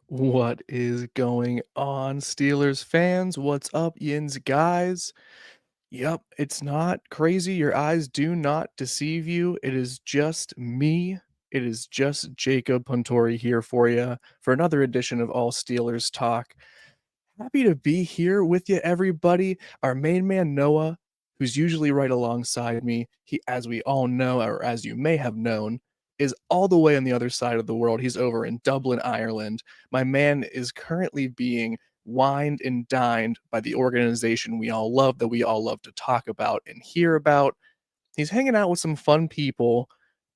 What is going on, Steelers fans? What's up, Yins guys? Yep, it's not crazy. Your eyes do not deceive you. It is just me. It is just Jacob Puntori here for you for another edition of All Steelers Talk. Happy to be here with you, everybody. Our main man, Noah, who's usually right alongside me, he, as we all know, or as you may have known, is all the way on the other side of the world. He's over in Dublin, Ireland. My man is currently being wined and dined by the organization we all love, that we all love to talk about and hear about. He's hanging out with some fun people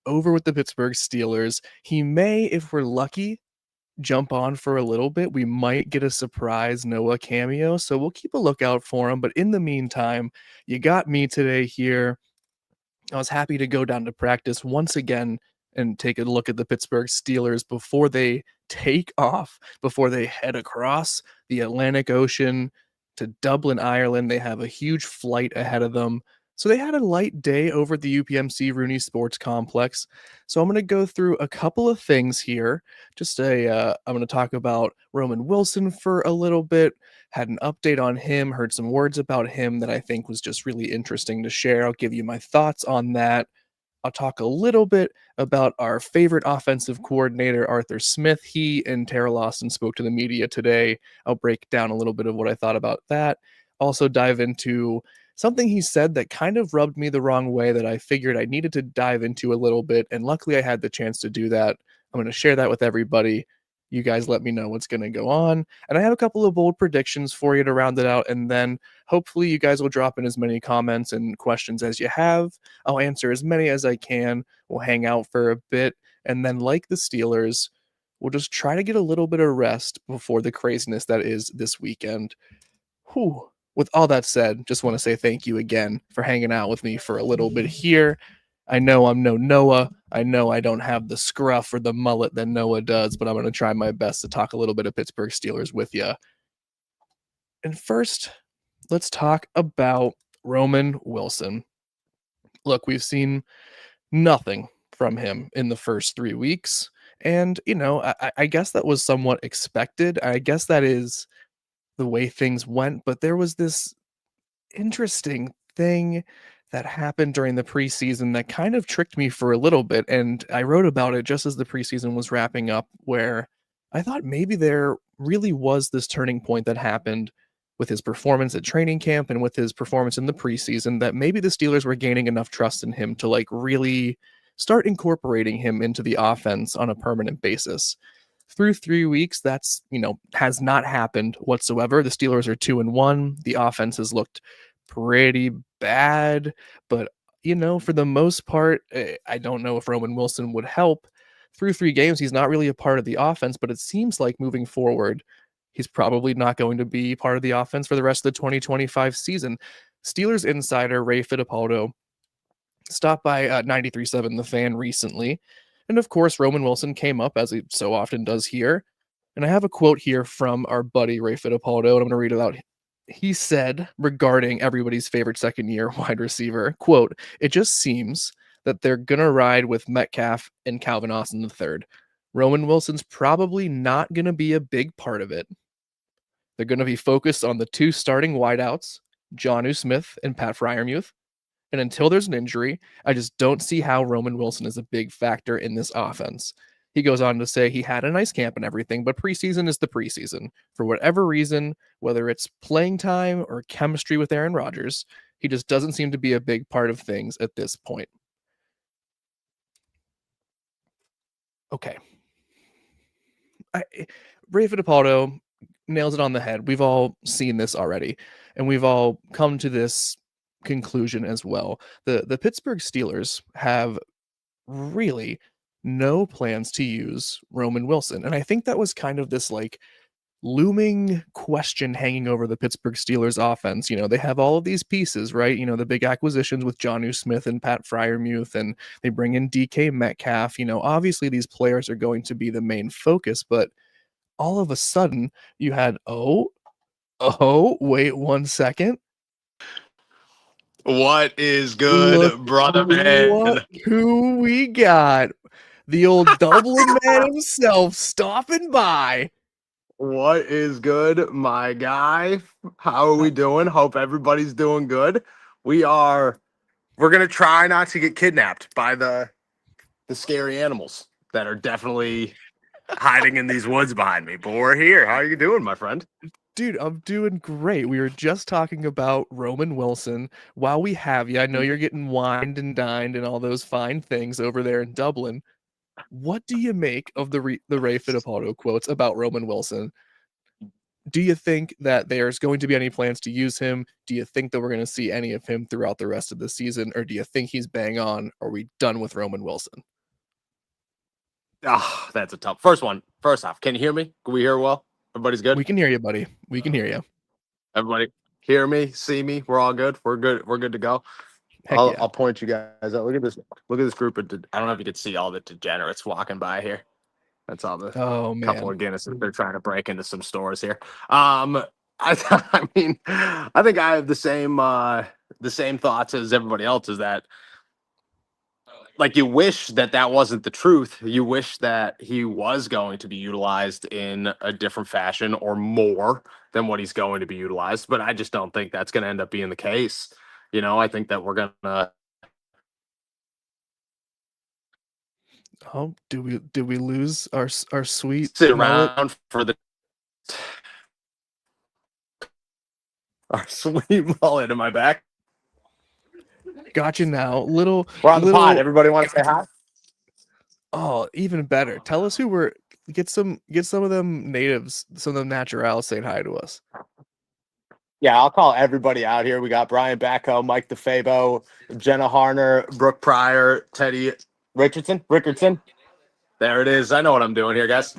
over with the Pittsburgh Steelers. He may, if we're lucky, jump on for a little bit. We might get a surprise Noah cameo, so we'll keep a lookout for him. But in the meantime, you got me today here. I was happy to go down to practice once again and take a look at the Pittsburgh Steelers before they take off, before they head across the Atlantic Ocean to Dublin, Ireland. They have a huge flight ahead of them. So they had a light day over at the UPMC Rooney Sports Complex. So I'm going to go through a couple of things here. I'm going to talk about Roman Wilson for a little bit, had an update on him, heard some words about him that I think was just really interesting to share. I'll give you my thoughts on that. I'll talk a little bit about our favorite offensive coordinator, Arthur Smith. He and Tara Lawson spoke to the media today. I'll break down a little bit of what I thought about that. Also, dive into something he said that kind of rubbed me the wrong way that I figured I needed to dive into a little bit. And luckily, I had the chance to do that. I'm going to share that with everybody. You guys let me know what's going to go on. And I have a couple of bold predictions for you to round it out. And then hopefully, you guys will drop in as many comments and questions as you have. I'll answer as many as I can. We'll hang out for a bit. And then, like the Steelers, we'll just try to get a little bit of rest before the craziness that is this weekend. Whew. With all that said, just want to say thank you again for hanging out with me for a little bit here. I know I'm no Noah. I know I don't have the scruff or the mullet that Noah does, but I'm going to try my best to talk a little bit of Pittsburgh Steelers with you. And first, let's talk about Roman Wilson. Look, we've seen nothing from him in the first 3 weeks. And, I guess that was somewhat expected. I guess that is the way things went, but there was this interesting thing that happened during the preseason that kind of tricked me for a little bit. And I wrote about it just as the preseason was wrapping up, where I thought maybe there really was this turning point that happened with his performance at training camp and with his performance in the preseason, that maybe the Steelers were gaining enough trust in him to like really start incorporating him into the offense on a permanent basis. Through 3 weeks, that's, has not happened whatsoever. The Steelers are 2-1. The offense has looked pretty bad, but for the most part, I don't know if Roman Wilson would help. Through 3 games, he's not really a part of the offense, but it seems like moving forward, he's probably not going to be part of the offense for the rest of the 2025 season. Steelers insider Ray Fittipaldo stopped by 93.7 The Fan recently, and of course, Roman Wilson came up, as he so often does here. And I have a quote here from our buddy Ray Fittipaldo, and I'm going to read it out. He said regarding everybody's favorite second-year wide receiver, quote, "It just seems that they're going to ride with Metcalf and Calvin Austin III. Roman Wilson's probably not going to be a big part of it. They're going to be focused on the 2 starting wideouts, Jonnu Smith and Pat Freiermuth. And until there's an injury, I just don't see how Roman Wilson is a big factor in this offense." He goes on to say he had a nice camp and everything, but preseason is the preseason. For whatever reason, whether it's playing time or chemistry with Aaron Rodgers, he just doesn't seem to be a big part of things at this point. Okay. Ray Fittipaldo nails it on the head. We've all seen this already, and we've all come to this conclusion as well. The Pittsburgh Steelers have really no plans to use Roman Wilson. And I think that was kind of this like looming question hanging over the Pittsburgh Steelers offense. They have all of these pieces, right? The big acquisitions with Jonnu Smith and Pat Freiermuth, and they bring in DK Metcalf. Obviously these players are going to be the main focus, but all of a sudden you had, wait 1 second. What is Look good, brother man? who we got. The old Dublin man himself stopping by. What is good, my guy? How are Uh, we doing? Hope everybody's doing good. We are we're gonna try not to get kidnapped by the scary animals that are definitely hiding in these woods behind me. But we're here. How are you doing, my friend? Dude, I'm doing great. We were just talking about Roman Wilson. While we have you, I know you're getting wined and dined and all those fine things over there in Dublin. What do you make of the Ray Fittipaldo quotes about Roman Wilson? Do you think that there's going to be any plans to use him? Do you think that we're going to see any of him throughout the rest of the season, or do you think he's bang on? Are we done with Roman Wilson? Ah, that's a tough first one. First off, can you hear me? Can we hear well? Everybody's good? We can hear you, buddy. We can hear you. Everybody hear me, see me, we're all good. We're good. We're good to go. Heck I'll yeah. I'll point you guys out. Look at this. Look at this group of. I don't know if you could see all the degenerates walking by here. That's all the Oh couple man. of Guinnesses they're trying to break into some stores here. I mean, I think I have the same thoughts as everybody else. Is that like you wish that that wasn't the truth. You wish that he was going to be utilized in a different fashion or more than what he's going to be utilized. But I just don't think that's going to end up being the case. I think that we're gonna Oh, do we lose our sweet sit mullet? around for the our sweet mullet in my back. Gotcha now. Little We're on the pod. little Everybody want to say hi? oh, even better. Tell us who we're get some of them natives, some of them naturals saying hi to us. Yeah, I'll call everybody out here. We got Brian Backo, Mike DeFabo, Jenna Harner, Brooke Pryor, Teddy Rickardson. There it is. I know what I'm doing here, guys.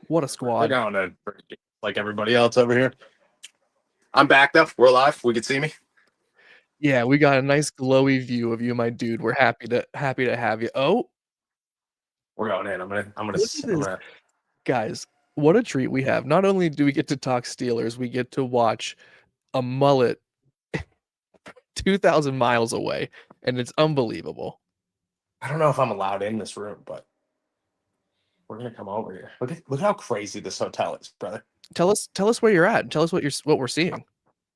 What a We're squad. going to like everybody else over here. I'm back though. We're live. We can see me. Yeah, we got a nice glowy view of you, my dude. We're happy to have you. Oh, We're going in. look at I'm this. gonna. Guys, what a treat we have. Not only do we get to talk Steelers, we get to watch a mullet 2,000 miles away, and it's unbelievable. I don't know if I'm allowed in this room, but we're gonna come over here. Look how crazy this hotel is, brother. Tell us where you're at. Tell us what we're seeing.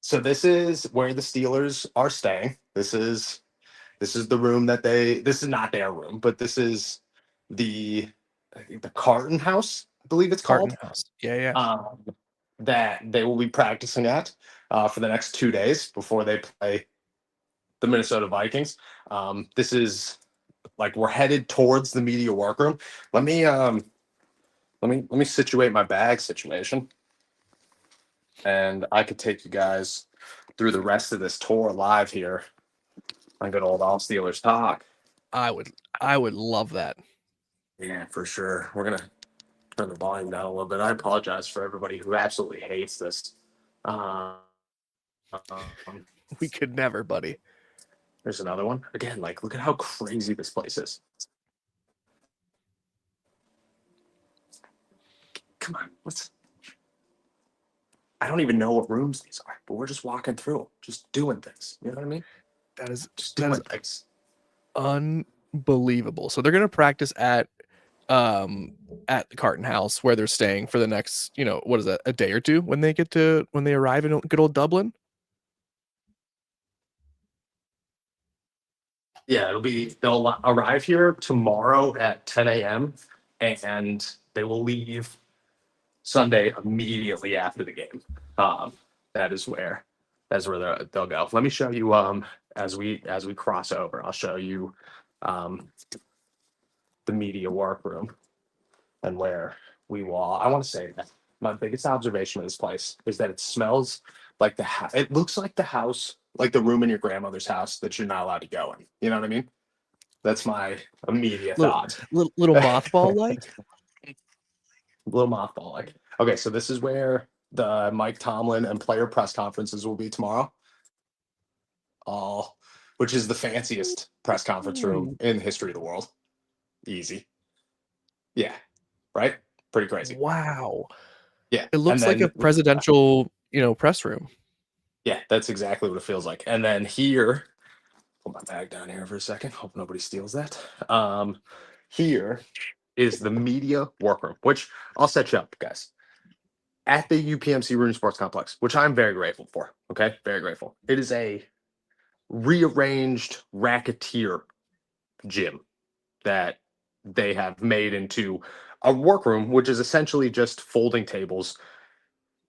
So this is where the Steelers are staying. This is the room that they. This is not their room, but this is the I think the Carton House, I believe it's Carton called. House. Yeah, yeah. Um, that they will be practicing at for the next 2 days before they play the Minnesota Vikings. This is like we're headed towards the media workroom. Let me situate my bag situation, and I could take you guys through the rest of this tour live here on good old All Steelers Talk. I would I would love that. Yeah, for sure. We're gonna turn the volume down a little bit. I apologize for everybody who absolutely hates this. Um, We could never, buddy. there's another one. Again, like, look at how crazy this place is. Come on, let's. I don't even know what rooms these are, but we're just walking through them, just doing things. You know what I mean? That is Just that is doing things. unbelievable. So they're gonna practice at the Carton House where they're staying for the next, what is that, a day or two when they arrive in good old Dublin? Yeah, they'll arrive here tomorrow at 10 a.m. and they will leave Sunday immediately after the game. Um, that is where they'll go. Let me show you as we cross over. I'll show you um, the media workroom and where we will. I want to say that my biggest observation of this place is that it smells like it looks like the house, like the room in your grandmother's house that you're not allowed to go in. You know what I mean? That's my immediate Little thought. little mothball like? Little mothball like. Okay, so this is where the Mike Tomlin and player press conferences will be tomorrow. All, which is the fanciest press conference room Ooh, in the history of the world. Easy. Yeah. Right? Pretty crazy. wow. Yeah. It And looks like a then presidential, press room. yeah, that's exactly what it feels like. And then here, put my bag down here for a second. Hope nobody steals that. Here is the media workroom, which I'll set you up, guys. at the UPMC Rooney Sports Complex, which I'm very grateful for. Okay, very grateful. It is a rearranged racketeer gym that they have made into a workroom, which is essentially just folding tables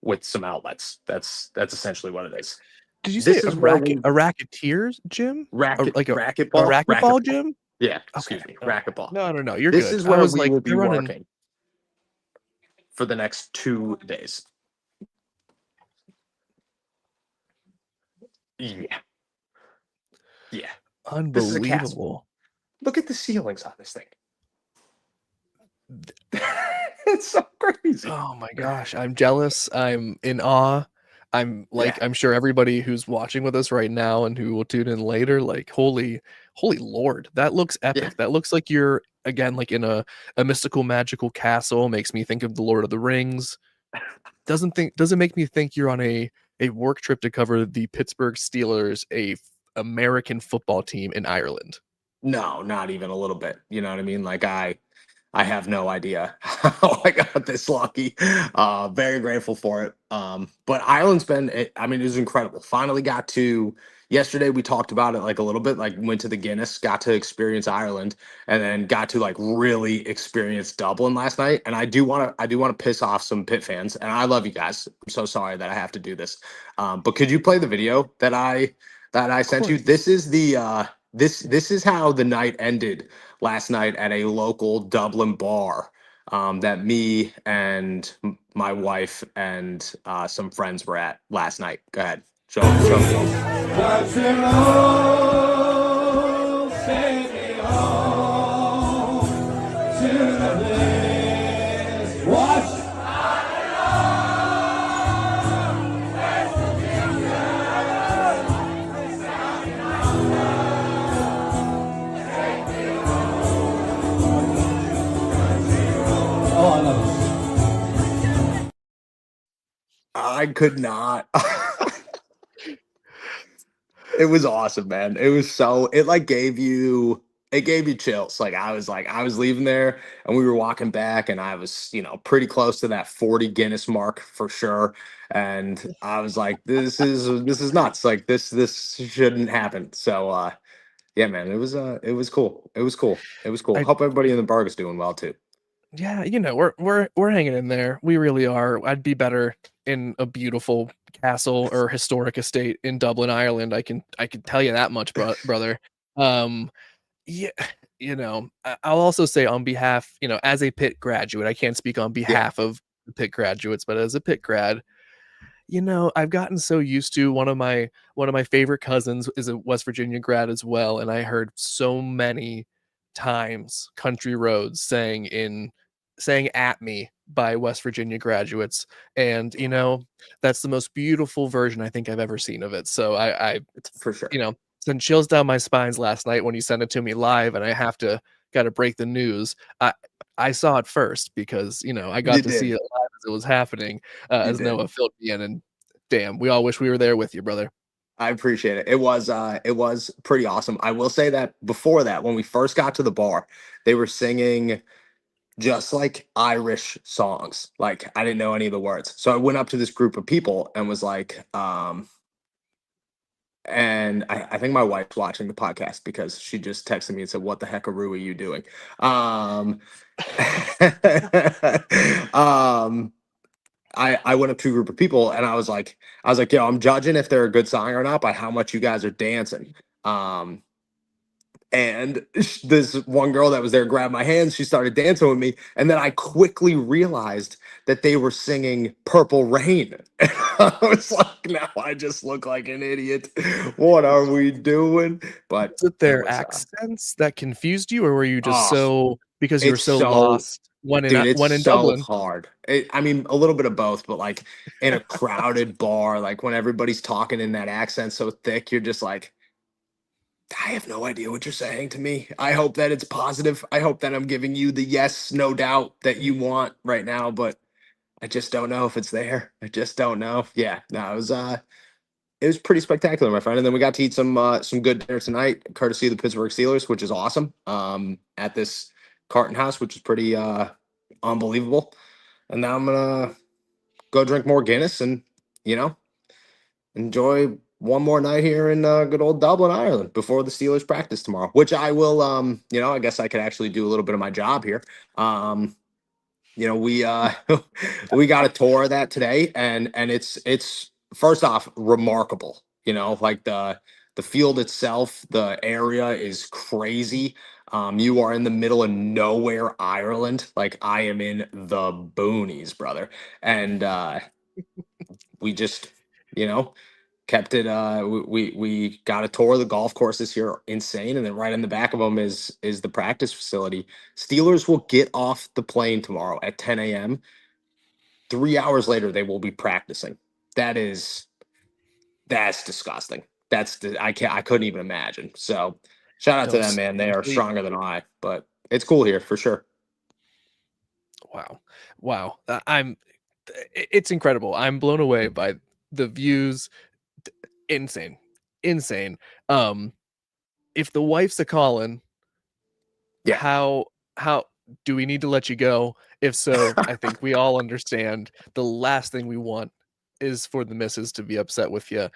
with some outlets. That's essentially what it is. Did you say This is where we a racketeer's gym? racket Like a racquetball racquetball gym? yeah, Okay, excuse me, okay. racquetball. No, no, no, you're This good. is I where was we like, will they're be running. working for the next 2 days. Yeah, yeah. This is a castle. Unbelievable. Look at the ceilings on this thing. It's so crazy. Oh my gosh, I'm jealous, I'm in awe. I'm Yeah, like, I'm sure everybody who's watching with us right now and who will tune in later, like, holy lord, that looks yeah. epic. That looks like you're, again, like, in a mystical, magical castle, makes me think of The Lord of the Rings. Doesn't make me think you're on a work trip to cover the Pittsburgh Steelers, American football team in Ireland. No, not even a little bit. You know what I mean? Like I have no idea how I got this lucky. Very grateful for it. But Ireland's been, I mean, it was incredible. Finally got to, yesterday we talked about it like a little bit, like went to the Guinness, got to experience Ireland, and then got to like really experience Dublin last night. And I do want to piss off some Pit fans, and I love you guys. I'm so sorry that I have to do this. But could you play the video that I Of sent you? course. This is this is how the night ended last night at a local Dublin bar that me and my wife and some friends were at last night. Go ahead, show them the video. Oh, I love I could not. It was awesome, man. It was so it like gave you chills. Like I was leaving there and we were walking back and I was, pretty close to that 40 Guinness mark for sure. And I was like, this is nuts. Like this shouldn't happen. So yeah, man, it was cool. It was cool. It was cool. I Hope everybody in the burg is doing well too. Yeah, we're hanging in there. We really are. I'd be better in a beautiful castle or historic estate in Dublin, Ireland. I can tell you that much, brother. Um, yeah, I'll also say on behalf, as a Pitt graduate, I can't speak on Yeah, behalf of the Pitt graduates, but as a Pitt grad, I've gotten so used to one of my favorite cousins is a West Virginia grad as well, and I heard so many times Country Roads saying at me by West Virginia graduates. And that's the most beautiful version I think I've ever seen of it. So I it's for sure. sent chills down my spines last night when you sent it to me live, and I gotta break the news. I saw it first because, I You got to see did. it live as it was happening, You as did. Noah filled me in, and damn, we all wish we were there with you, brother. I appreciate it. It was pretty awesome. I will say that before that, when we first got to the bar, they were singing just like Irish songs. Like I didn't know any of the words. So I went up to this group of people and was like, and I think my wife's watching the podcast because she just texted me and said, "What the heck are you doing?" Um, um, I went up to a group of people and I was like, yo, I'm judging if they're a good song or not by how much you guys are dancing. Um, and this one girl that was there grabbed my hands. She started dancing with me, and then I quickly realized that they were singing "Purple Rain." And I was like, "Now I just look like an idiot. What are we doing?" But Was it it their was, accents that confused you, or were you just oh, so because you were it's so so lost when dude, it's when in so Dublin? hard. I mean, a little bit of both, but like in a crowded bar, like when everybody's talking in that accent so thick, you're just like, I have no idea what you're saying to me. I hope that it's positive. I hope that I'm giving you the yes, no doubt that you want right now, but I just don't know if it's there. I just don't know. Yeah, no, it was pretty spectacular, my friend. And then we got to eat some good dinner tonight, courtesy of the Pittsburgh Steelers, which is awesome. At this Carton House, which is pretty unbelievable. And now I'm gonna go drink more Guinness and, you know, enjoy one more night here in good old Dublin, Ireland before the Steelers practice tomorrow, which I will, I guess I could actually do a little bit of my job here. Um, we we got a tour of that today, and it's first off remarkable. Like the field itself, the area is crazy. You are in the middle of nowhere, Ireland. Like I am in the boonies, brother. And we just, you know, kept it. We got a tour of the golf courses here, insane, and then right in the back of them is the practice facility. Steelers will get off the plane tomorrow at 10 a.m. 3 hours later, they will be practicing. That is that's disgusting. I couldn't even imagine. So shout out to them, Don't man. They are sleep. stronger than I, but it's cool here for sure. Wow. Wow. It's incredible. I'm blown away by the views. Insane. Insane. Um, if the wife's a calling, Yeah. how do we need to let you go? If so, I think we all understand the last thing we want is for the missus to be upset with you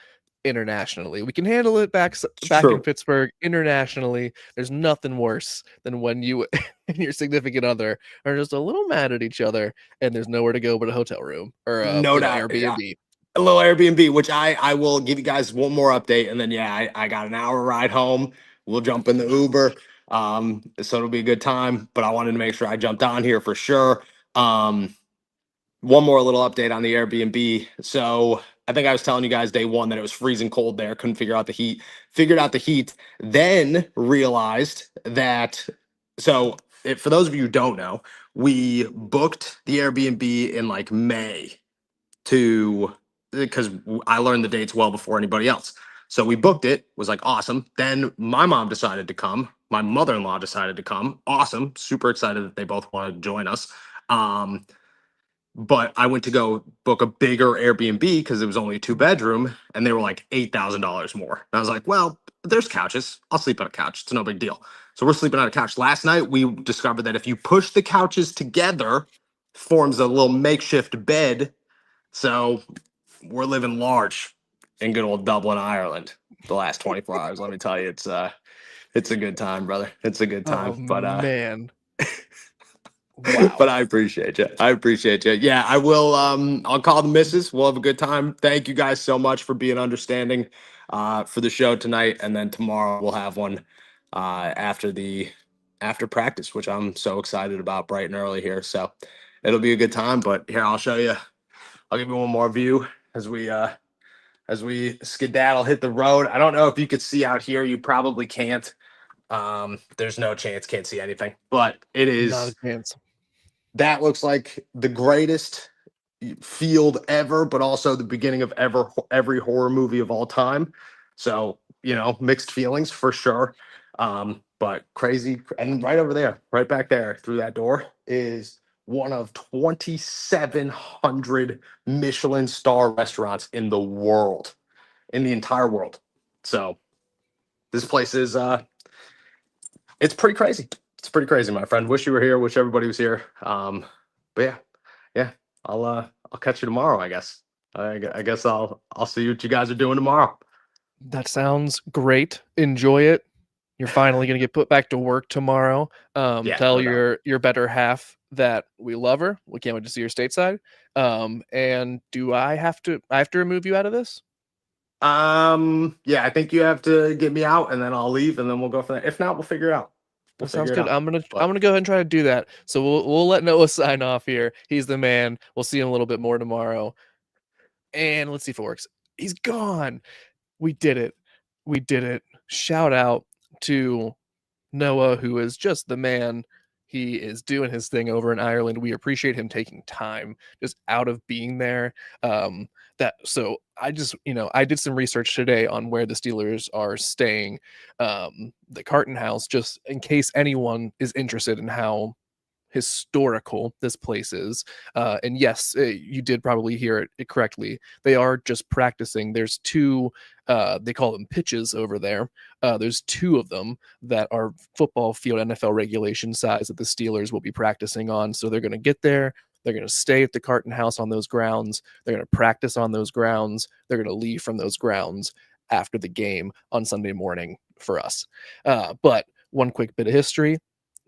internationally. We can handle it back in True. Pittsburgh. Internationally, there's nothing worse than when you and your significant other are just a little mad at each other and there's nowhere to go but a hotel room or No doubt. Yeah. Airbnb. A little Airbnb, which I will give you guys one more update, and then yeah, I got an hour ride home. We'll jump in the Uber, so it'll be a good time. But I wanted to make sure I jumped on here for sure. One more little update on the Airbnb. So I think I was telling you guys day one that it was freezing cold there. Couldn't figure out the heat. Figured out the heat, then realized that. So for those of you who don't know, we booked the Airbnb in like May to because I learned the dates well before anybody else. So we booked it, was like awesome. Then my mom decided to come. My mother-in-law decided to come. Awesome. Super excited that they both wanted to join us. But I went to go book a bigger Airbnb because it was only a 2 bedroom and they were like $8,000 more. And I was like, well, there's couches. I'll sleep on a couch. It's no big deal. So we're sleeping on a couch. Last night, we discovered that if you push the couches together, forms a little makeshift bed. So we're living large in good old Dublin, Ireland. The last 24 hours, let me tell you, it's a good time, brother. It's a good Oh time. But man. Wow. but I appreciate you. I appreciate you. Yeah, I will. I'll call the missus. We'll have a good time. Thank you guys so much for being understanding for the show tonight, and then tomorrow we'll have one after practice, which I'm so excited about, bright and early here. So it'll be a good time. But here, I'll show you. I'll give you one more view as we skedaddle, hit the road. I don't know if you could see out here. You probably can't. There's no chance, can't see anything, but it Not a is. chance. That looks like the greatest field ever, but also the beginning of every horror movie of all time. So, mixed feelings for sure. But crazy. And right over there, right back there through that door is one of 2,700 Michelin star restaurants in the world, in the entire world. So this place is it's pretty crazy. It's pretty crazy, my friend. Wish you were here. Wish everybody was here. But yeah. I'll catch you tomorrow. I guess. I guess I'll see what you guys are doing tomorrow. That sounds great. Enjoy it. You're finally gonna get put back to work tomorrow. Yeah, Tell no doubt. your better half that we love her. We can't wait to see her stateside. And do I have to remove you out of this? Yeah, I think you have to get me out, and then I'll leave, and then we'll go from there. If not, we'll figure it out. We'll That sounds figure it good. out. I'm gonna But I'm gonna go ahead and try to do that. So we'll let Noah sign off here. He's the man. We'll see him a little bit more tomorrow. And let's see if it works. He's gone. We did it. We did it. Shout out to Noah, who is just the man. He is doing his thing over in Ireland. We appreciate him taking time just out of being there. I did some research today on where the Steelers are staying. The Carton House, just in case anyone is interested in how historical this place is. And yes, you did probably hear it correctly. They are just practicing. There's two, they call them pitches over there. There's two of them that are football field NFL regulation size that the Steelers will be practicing on. So they're going to get there. They're going to stay at the Carton House on those grounds. They're going to practice on those grounds. They're going to leave from those grounds after the game on Sunday morning for us. But one quick bit of history.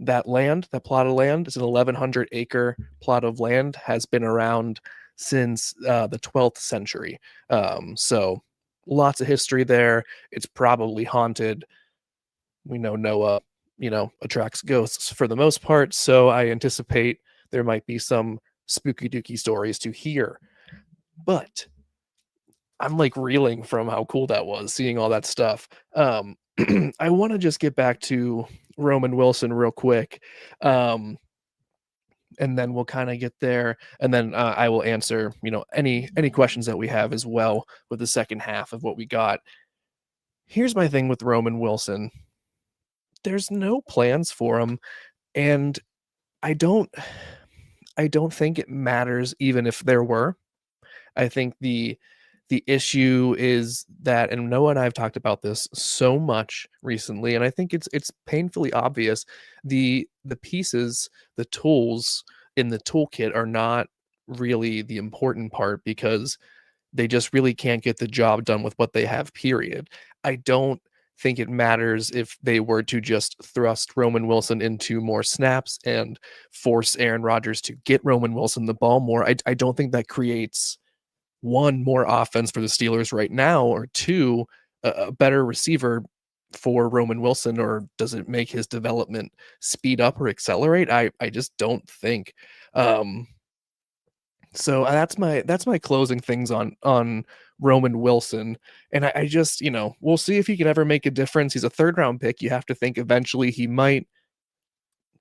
That land, that plot of land, is an 1,100 acre plot of land, has been around since the 12th century. So lots of history there. It's probably haunted. We know Noah, attracts ghosts for the most part. So I anticipate there might be some spooky dooky stories to hear. But I'm like reeling from how cool that was, seeing all that stuff. I want to just get back to Roman Wilson real quick. And then we'll kind of get there, and then I will answer any questions that we have as well with the second half of what we got. Here's my thing with Roman Wilson. There's no plans for him, and I don't I don't think it matters even if there were. I think the issue is that, and Noah and I have talked about this so much recently, and I think it's painfully obvious. The pieces, the tools in the toolkit are not really the important part because they just really can't get the job done with what they have, period. I don't think it matters if they were to just thrust Roman Wilson into more snaps and force Aaron Rodgers to get Roman Wilson the ball more. I don't think that creates one, more offense for the Steelers right now, or two, a better receiver for Roman Wilson, or does it make his development speed up or accelerate? I just don't think. So that's my closing things on Roman Wilson, and I just we'll see if he can ever make a difference. He's a third round pick. You have to think eventually he might.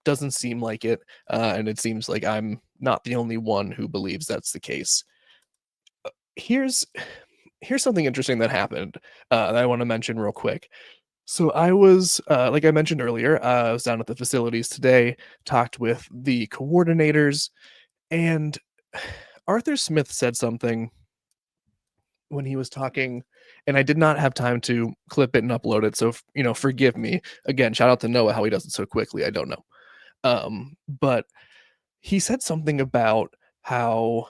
Doesn't seem like it, and it seems like I'm not the only one who believes that's the case. Here's here's something interesting that happened that I want to mention real quick. So I was, like I mentioned earlier, I was down at the facilities today, talked with the coordinators, and Arthur Smith said something when he was talking, and I did not have time to clip it and upload it. So, forgive me. Again, shout out to Noah, how he does it so quickly. I don't know. But he said something about how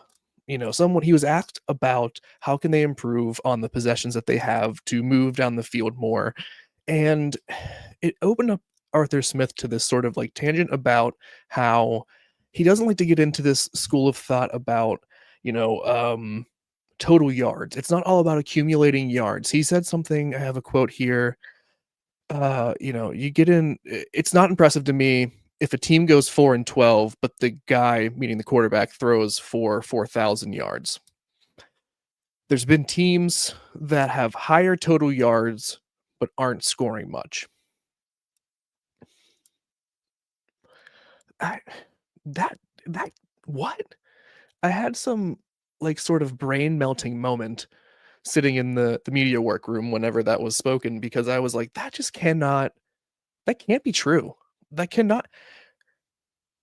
someone he was asked about how can they improve on the possessions that they have to move down the field more, and it opened up Arthur Smith to this sort of like tangent about how he doesn't like to get into this school of thought about you know total yards. It's not all about accumulating yards. He said something, I have a quote here, you get in. It's not impressive to me if a team goes 4-12, but the guy, meaning the quarterback, throws for 4,000 yards. There's been teams that have higher total yards but aren't scoring much. I, that that what? I had some like sort of brain melting moment sitting in the media workroom whenever that was spoken, because I was like, that can't be true. That cannot.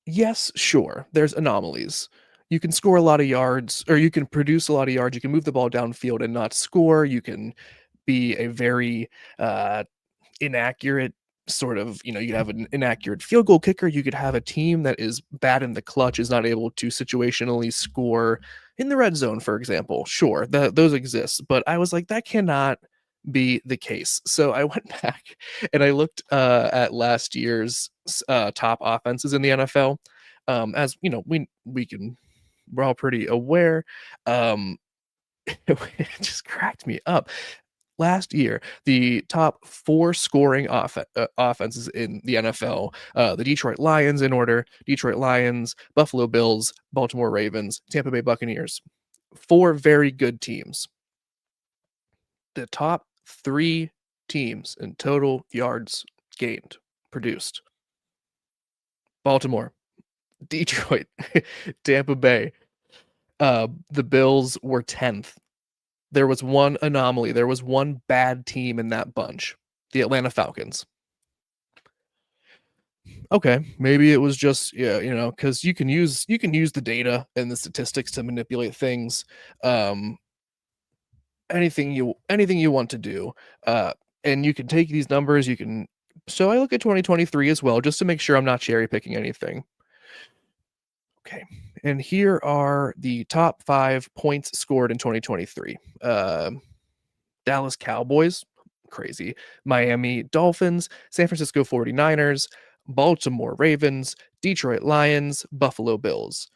Yes, sure, there's anomalies. You can score a lot of yards, or you can produce a lot of yards. You can move the ball downfield and not score. You can be a very inaccurate sort of, you could have an inaccurate field goal kicker. You could have a team that is bad in the clutch, is not able to situationally score in the red zone, for example. Sure, those exist, but I was like, that cannot be the case. So I went back and I looked at last year's top offenses in the NFL. As you know, we're all pretty aware. It just cracked me up. Last year, the top four scoring offenses in the NFL, the Detroit Lions in order: Detroit Lions, Buffalo Bills, Baltimore Ravens, Tampa Bay Buccaneers. Four very good teams. The top three teams in total yards gained, produced: Baltimore, Detroit, Tampa Bay. The Bills were 10th. There was one anomaly. There was one bad team in that bunch, the Atlanta Falcons. Okay, maybe it was just, yeah, because you can use the data and the statistics to manipulate things. Um, anything you want to do, and you can take these numbers. You can. So I look at 2023 as well, just to make sure I'm not cherry picking anything. Okay, And here are the top 5 points scored in 2023. Dallas Cowboys, crazy. Miami Dolphins, San Francisco 49ers, Baltimore Ravens, Detroit Lions, Buffalo Bills.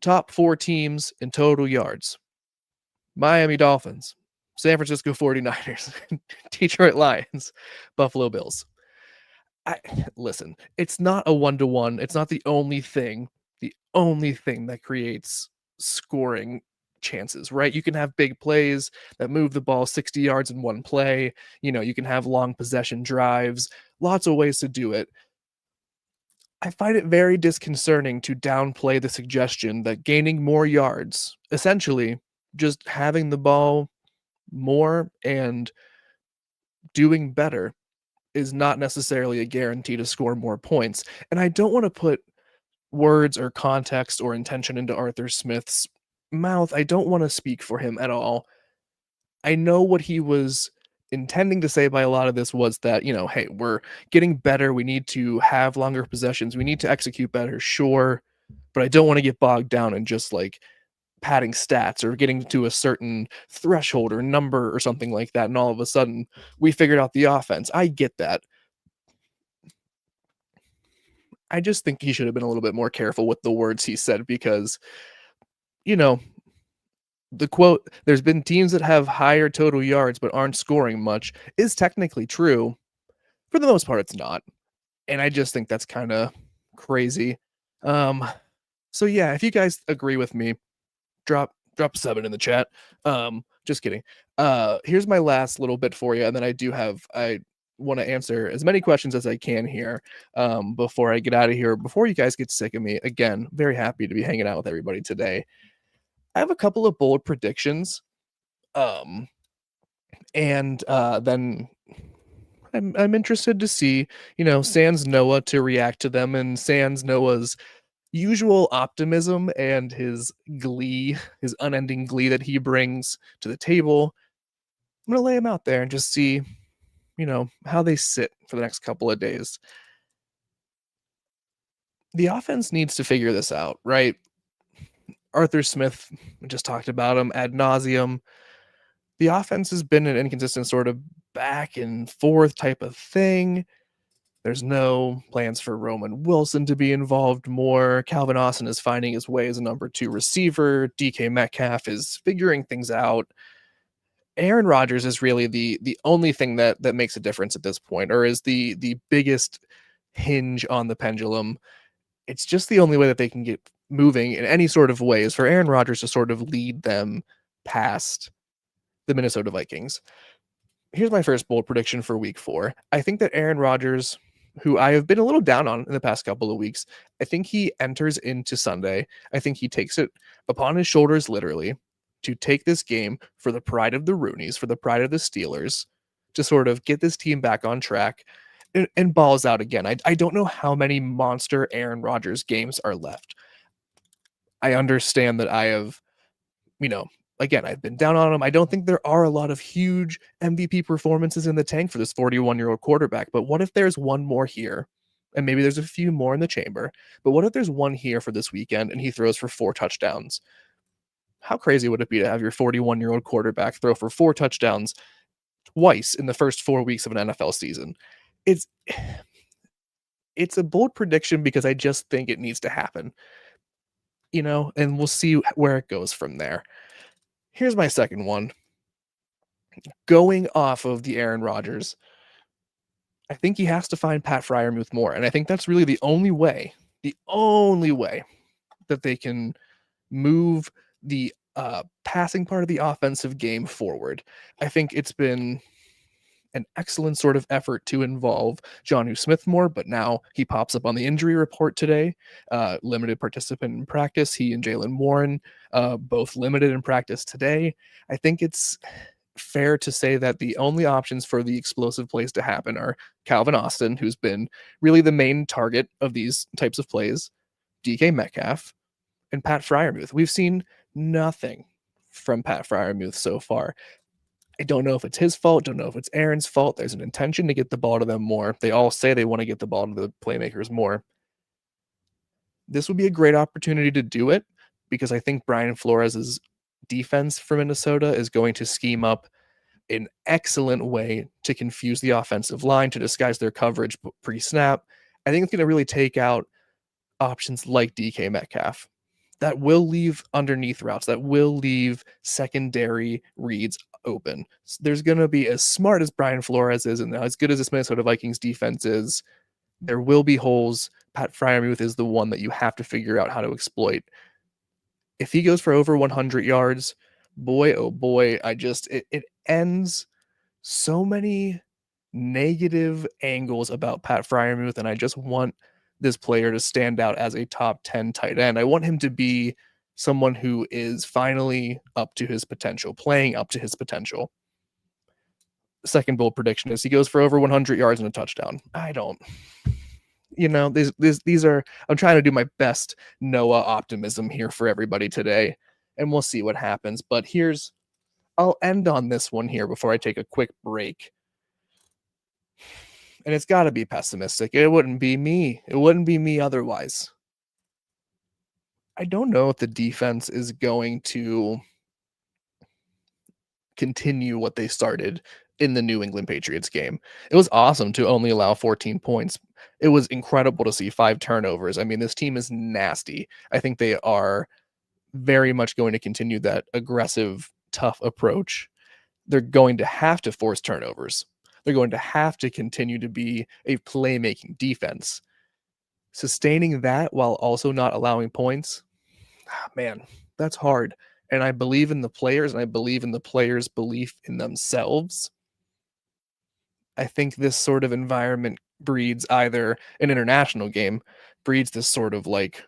Top 4 teams in total yards. Miami Dolphins, San Francisco 49ers, Detroit Lions, Buffalo Bills. I listen, it's not a one-to-one. It's not the only thing that creates scoring chances, right? You can have big plays that move the ball 60 yards in one play. You can have long possession drives, lots of ways to do it. I find it very disconcerting to downplay the suggestion that gaining more yards, essentially just having the ball more and doing better, is not necessarily a guarantee to score more points. And I don't want to put words or context or intention into Arthur Smith's mouth. I don't want to speak for him at all. I know what he was intending to say by a lot of this was that, hey, we're getting better. We need to have longer possessions. We need to execute better, sure. But I don't want to get bogged down in just like padding stats or getting to a certain threshold or number or something like that. And all of a sudden, we figured out the offense. I get that. I just think he should have been a little bit more careful with the words he said because, you know, the quote, there's been teams that have higher total yards but aren't scoring much, is technically true. For the most part, it's not. And I just think that's kind of crazy. Um, so yeah, if you guys agree with me, drop a 7 in the chat. Just kidding. Here's my last little bit for you, and then I want to answer as many questions as I can here before I get out of here. Before you guys get sick of me, again, very happy to be hanging out with everybody today. I have a couple of bold predictions, um, and then I'm interested to see, Sans Noah to react to them, and Sans Noah's usual optimism and his glee, his unending glee that he brings to the table. I'm gonna lay him out there and just see, how they sit for the next couple of days. The offense needs to figure this out, right? Arthur Smith, we just talked about him ad nauseum. The offense has been an inconsistent sort of back and forth type of thing. There's no plans for Roman Wilson to be involved more. Calvin Austin is finding his way as a number 2 receiver. DK Metcalf is figuring things out. Aaron Rodgers is really the only thing that makes a difference at this point, or is the biggest hinge on the pendulum. It's just the only way that they can get moving in any sort of way is for Aaron Rodgers to sort of lead them past the Minnesota Vikings. Here's my first bold prediction for week 4. I think that Aaron Rodgers, who I have been a little down on in the past couple of weeks, I think he enters into Sunday. I think he takes it upon his shoulders, literally, to take this game for the pride of the Roonies, for the pride of the Steelers, to sort of get this team back on track and balls out again. I don't know how many monster Aaron Rodgers games are left. I understand that I have, again, I've been down on him. I don't think there are a lot of huge MVP performances in the tank for this 41-year-old quarterback. But what if there's one more here? And maybe there's a few more in the chamber. But what if there's one here for this weekend and he throws for 4 touchdowns? How crazy would it be to have your 41-year-old quarterback throw for 4 touchdowns twice in the first 4 weeks of an NFL season? It's it's a bold prediction because I just think it needs to happen. And we'll see where it goes from there. Here's my second one. Going off of the Aaron Rodgers, I think he has to find Pat Freiermuth more. And I think that's really the only way that they can move the passing part of the offensive game forward. I think it's been an excellent sort of effort to involve Jonnu Smith more, but now he pops up on the injury report today. Limited participant in practice. He and Jalen Warren both limited in practice today. I think it's fair to say that the only options for the explosive plays to happen are Calvin Austin, who's been really the main target of these types of plays, DK Metcalf, and Pat Freiermuth. We've seen nothing from Pat Freiermuth so far. I don't know if it's his fault. Don't know if it's Aaron's fault. There's an intention to get the ball to them more. They all say they want to get the ball to the playmakers more. This would be a great opportunity to do it because I think Brian Flores's defense for Minnesota is going to scheme up an excellent way to confuse the offensive line, to disguise their coverage pre-snap. I think it's going to really take out options like DK Metcalf that will leave underneath routes, that will leave secondary reads open. There's going to be, as smart as Brian Flores is and as good as this Minnesota Vikings defense is, there will be holes. Pat Fryermuth is the one that you have to figure out how to exploit. If he goes for over 100 yards, boy, oh boy, it ends so many negative angles about Pat Fryermuth, and I just want this player to stand out as a top 10 tight end. I want him to be someone who is finally up to his potential, playing up to his potential. Second bold prediction is he goes for over 100 yards and a touchdown. I don't. These are, I'm trying to do my best Noah optimism here for everybody today, and we'll see what happens. But I'll end on this one here before I take a quick break. And it's got to be pessimistic. It wouldn't be me. It wouldn't be me otherwise. I don't know if the defense is going to continue what they started in the New England Patriots game. It was awesome to only allow 14 points. It was incredible to see 5 turnovers. I mean, this team is nasty. I think they are very much going to continue that aggressive, tough approach. They're going to have to force turnovers. They're going to have to continue to be a playmaking defense. Sustaining that while also not allowing points, man, that's hard. And I believe in the players, and I believe in the players' belief in themselves. I think this sort of environment breeds either an international game, breeds this sort of like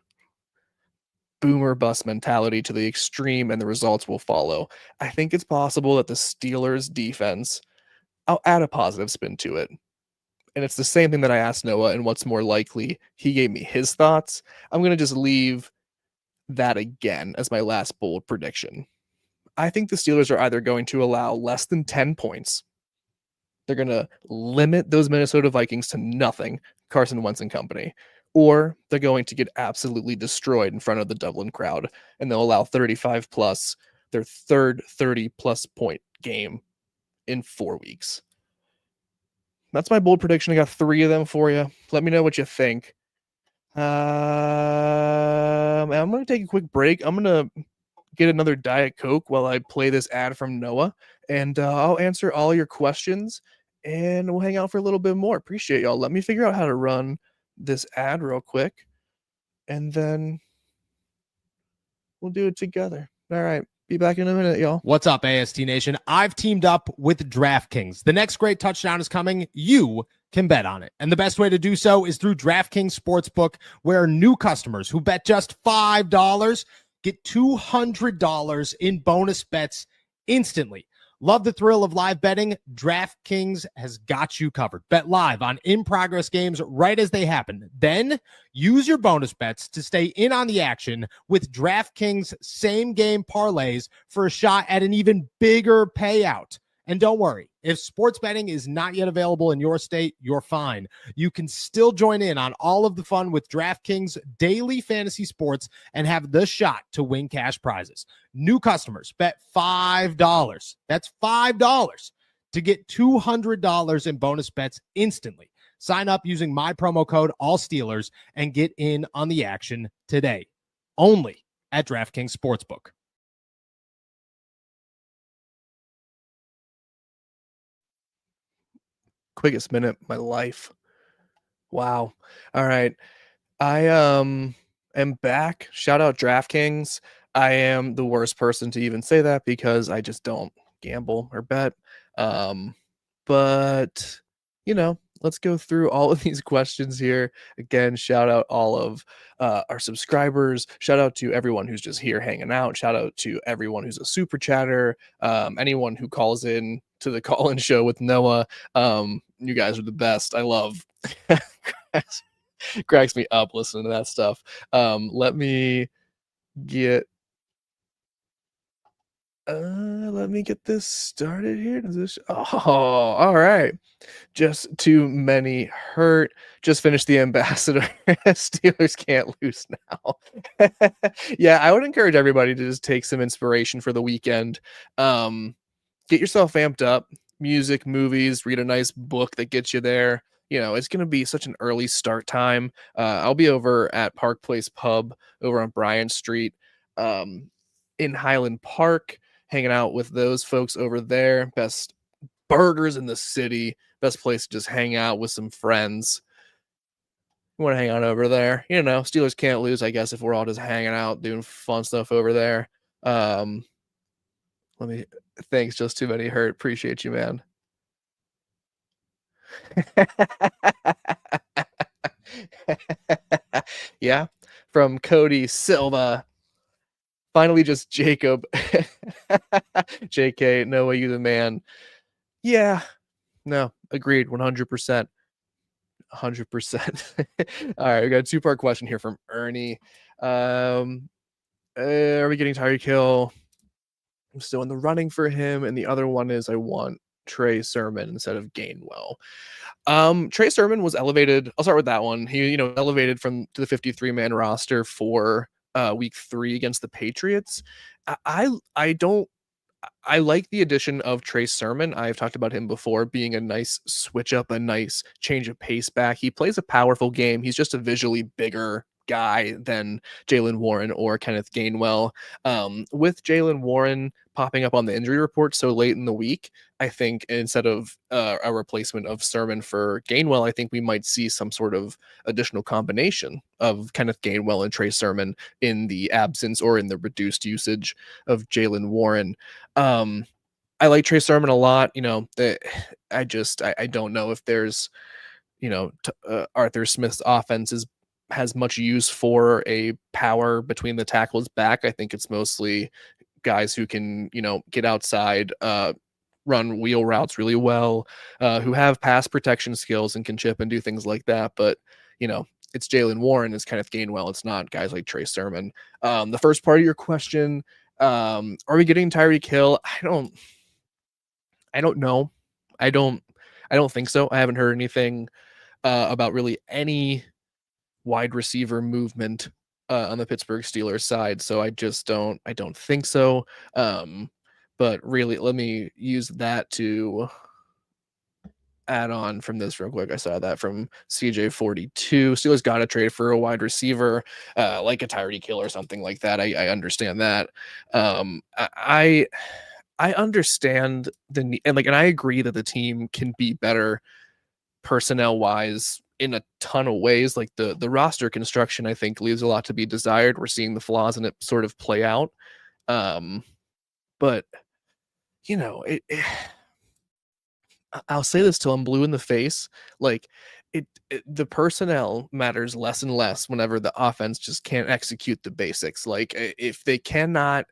boomer bust mentality to the extreme, and the results will follow. I think it's possible that the Steelers' defense, I'll add a positive spin to it. And it's the same thing that I asked Noah, and what's more likely. He gave me his thoughts. I'm going to just leave that again as my last bold prediction. I think the Steelers are either going to allow less than 10 points. They're going to limit those Minnesota Vikings to nothing, Carson Wentz and company, or they're going to get absolutely destroyed in front of the Dublin crowd, and they'll allow 35 plus, their third 30 plus point game in 4 weeks. That's my bold prediction. I got 3 of them for you. Let me know what you think. I'm going to take a quick break. I'm going to get another Diet Coke while I play this ad from Noah, and I'll answer all your questions, and we'll hang out for a little bit more. Appreciate y'all. Let me figure out how to run this ad real quick, and then we'll do it together. All right. Be back in a minute, y'all. What's up, AST Nation? I've teamed up with DraftKings. The next great touchdown is coming. You can bet on it. And the best way to do so is through DraftKings Sportsbook, where new customers who bet just $5 get $200 in bonus bets instantly. Love the thrill of live betting? DraftKings has got you covered. Bet live on in-progress games right as they happen. Then use your bonus bets to stay in on the action with DraftKings same-game parlays for a shot at an even bigger payout. And don't worry, if sports betting is not yet available in your state, you're fine. You can still join in on all of the fun with DraftKings daily fantasy sports and have the shot to win cash prizes. New customers bet $5. That's $5 to get $200 in bonus bets instantly. Sign up using my promo code ALLSteelers and get in on the action today. Only at DraftKings Sportsbook. Quickest minute of my life. Wow. All right. I am back. Shout out DraftKings. I am the worst person to even say that because I just don't gamble or bet. But let's go through all of these questions here. Again, shout out all of our subscribers. Shout out to everyone who's just here hanging out. Shout out to everyone who's a super chatter. Anyone who calls in to the call-in show with Noah. You guys are the best. I love cracks me up listening to that stuff. Let me get let me get this started here. All right. Just too many hurt. Just finished the ambassador. Steelers can't lose now. Yeah, I would encourage everybody to just take some inspiration for the weekend. Get yourself amped up. Music, movies, read a nice book that gets you there. It's going to be such an early start time. I'll be over at Park Place Pub over on Bryant Street, in Highland Park, hanging out with those folks over there. Best burgers in the city. Best place to just hang out with some friends. You want to hang out over there. Steelers can't lose, I guess, if we're all just hanging out, doing fun stuff over there. Let me Thanks, just too many hurt. Appreciate you, man. Yeah, from Cody Silva. Finally, just Jacob. JK, no way, you the man. Yeah, no, agreed, 100%. 100%. All right, we got a two-part question here from Ernie. Are we getting Tyreek Hill? I'm still in the running for him, and the other one is I want Trey Sermon instead of Gainwell. Trey Sermon was elevated. I'll start with that one. He, elevated from to the 53-man roster for week 3 against the Patriots. I don't I like the addition of Trey Sermon. I've talked about him before being a nice switch up, a nice change of pace back. He plays a powerful game. He's just a visually bigger guy than Jalen Warren or Kenneth Gainwell. With Jalen Warren popping up on the injury report so late in the week, I think instead of a replacement of Sermon for Gainwell, I think we might see some sort of additional combination of Kenneth Gainwell and Trey Sermon in the absence or in the reduced usage of Jalen Warren. I like Trey Sermon a lot. I don't know if there's, Arthur Smith's offense has much use for a power between the tackles back. I think it's mostly guys who can, get outside, run wheel routes really well, who have pass protection skills and can chip and do things like that. But, it's Jalen Warren, it's Kenneth Gainwell. It's not guys like Trey Sermon. The first part of your question, are we getting Tyreek Hill? I don't know. I don't think so. I haven't heard anything about really any wide receiver movement on the Pittsburgh Steelers side, so I don't think so. But really, let me use that to add on from this real quick. I saw that from CJ42. Steelers got to trade for a wide receiver, like a Tyreek Hill or something like that. I understand that. I understand the need, and I agree that the team can be better personnel wise in a ton of ways. Like the roster construction, I think leaves a lot to be desired. We're seeing the flaws in it sort of play out. But I'll say this till I'm blue in the face. Like the personnel matters less and less whenever the offense just can't execute the basics. Like if they cannot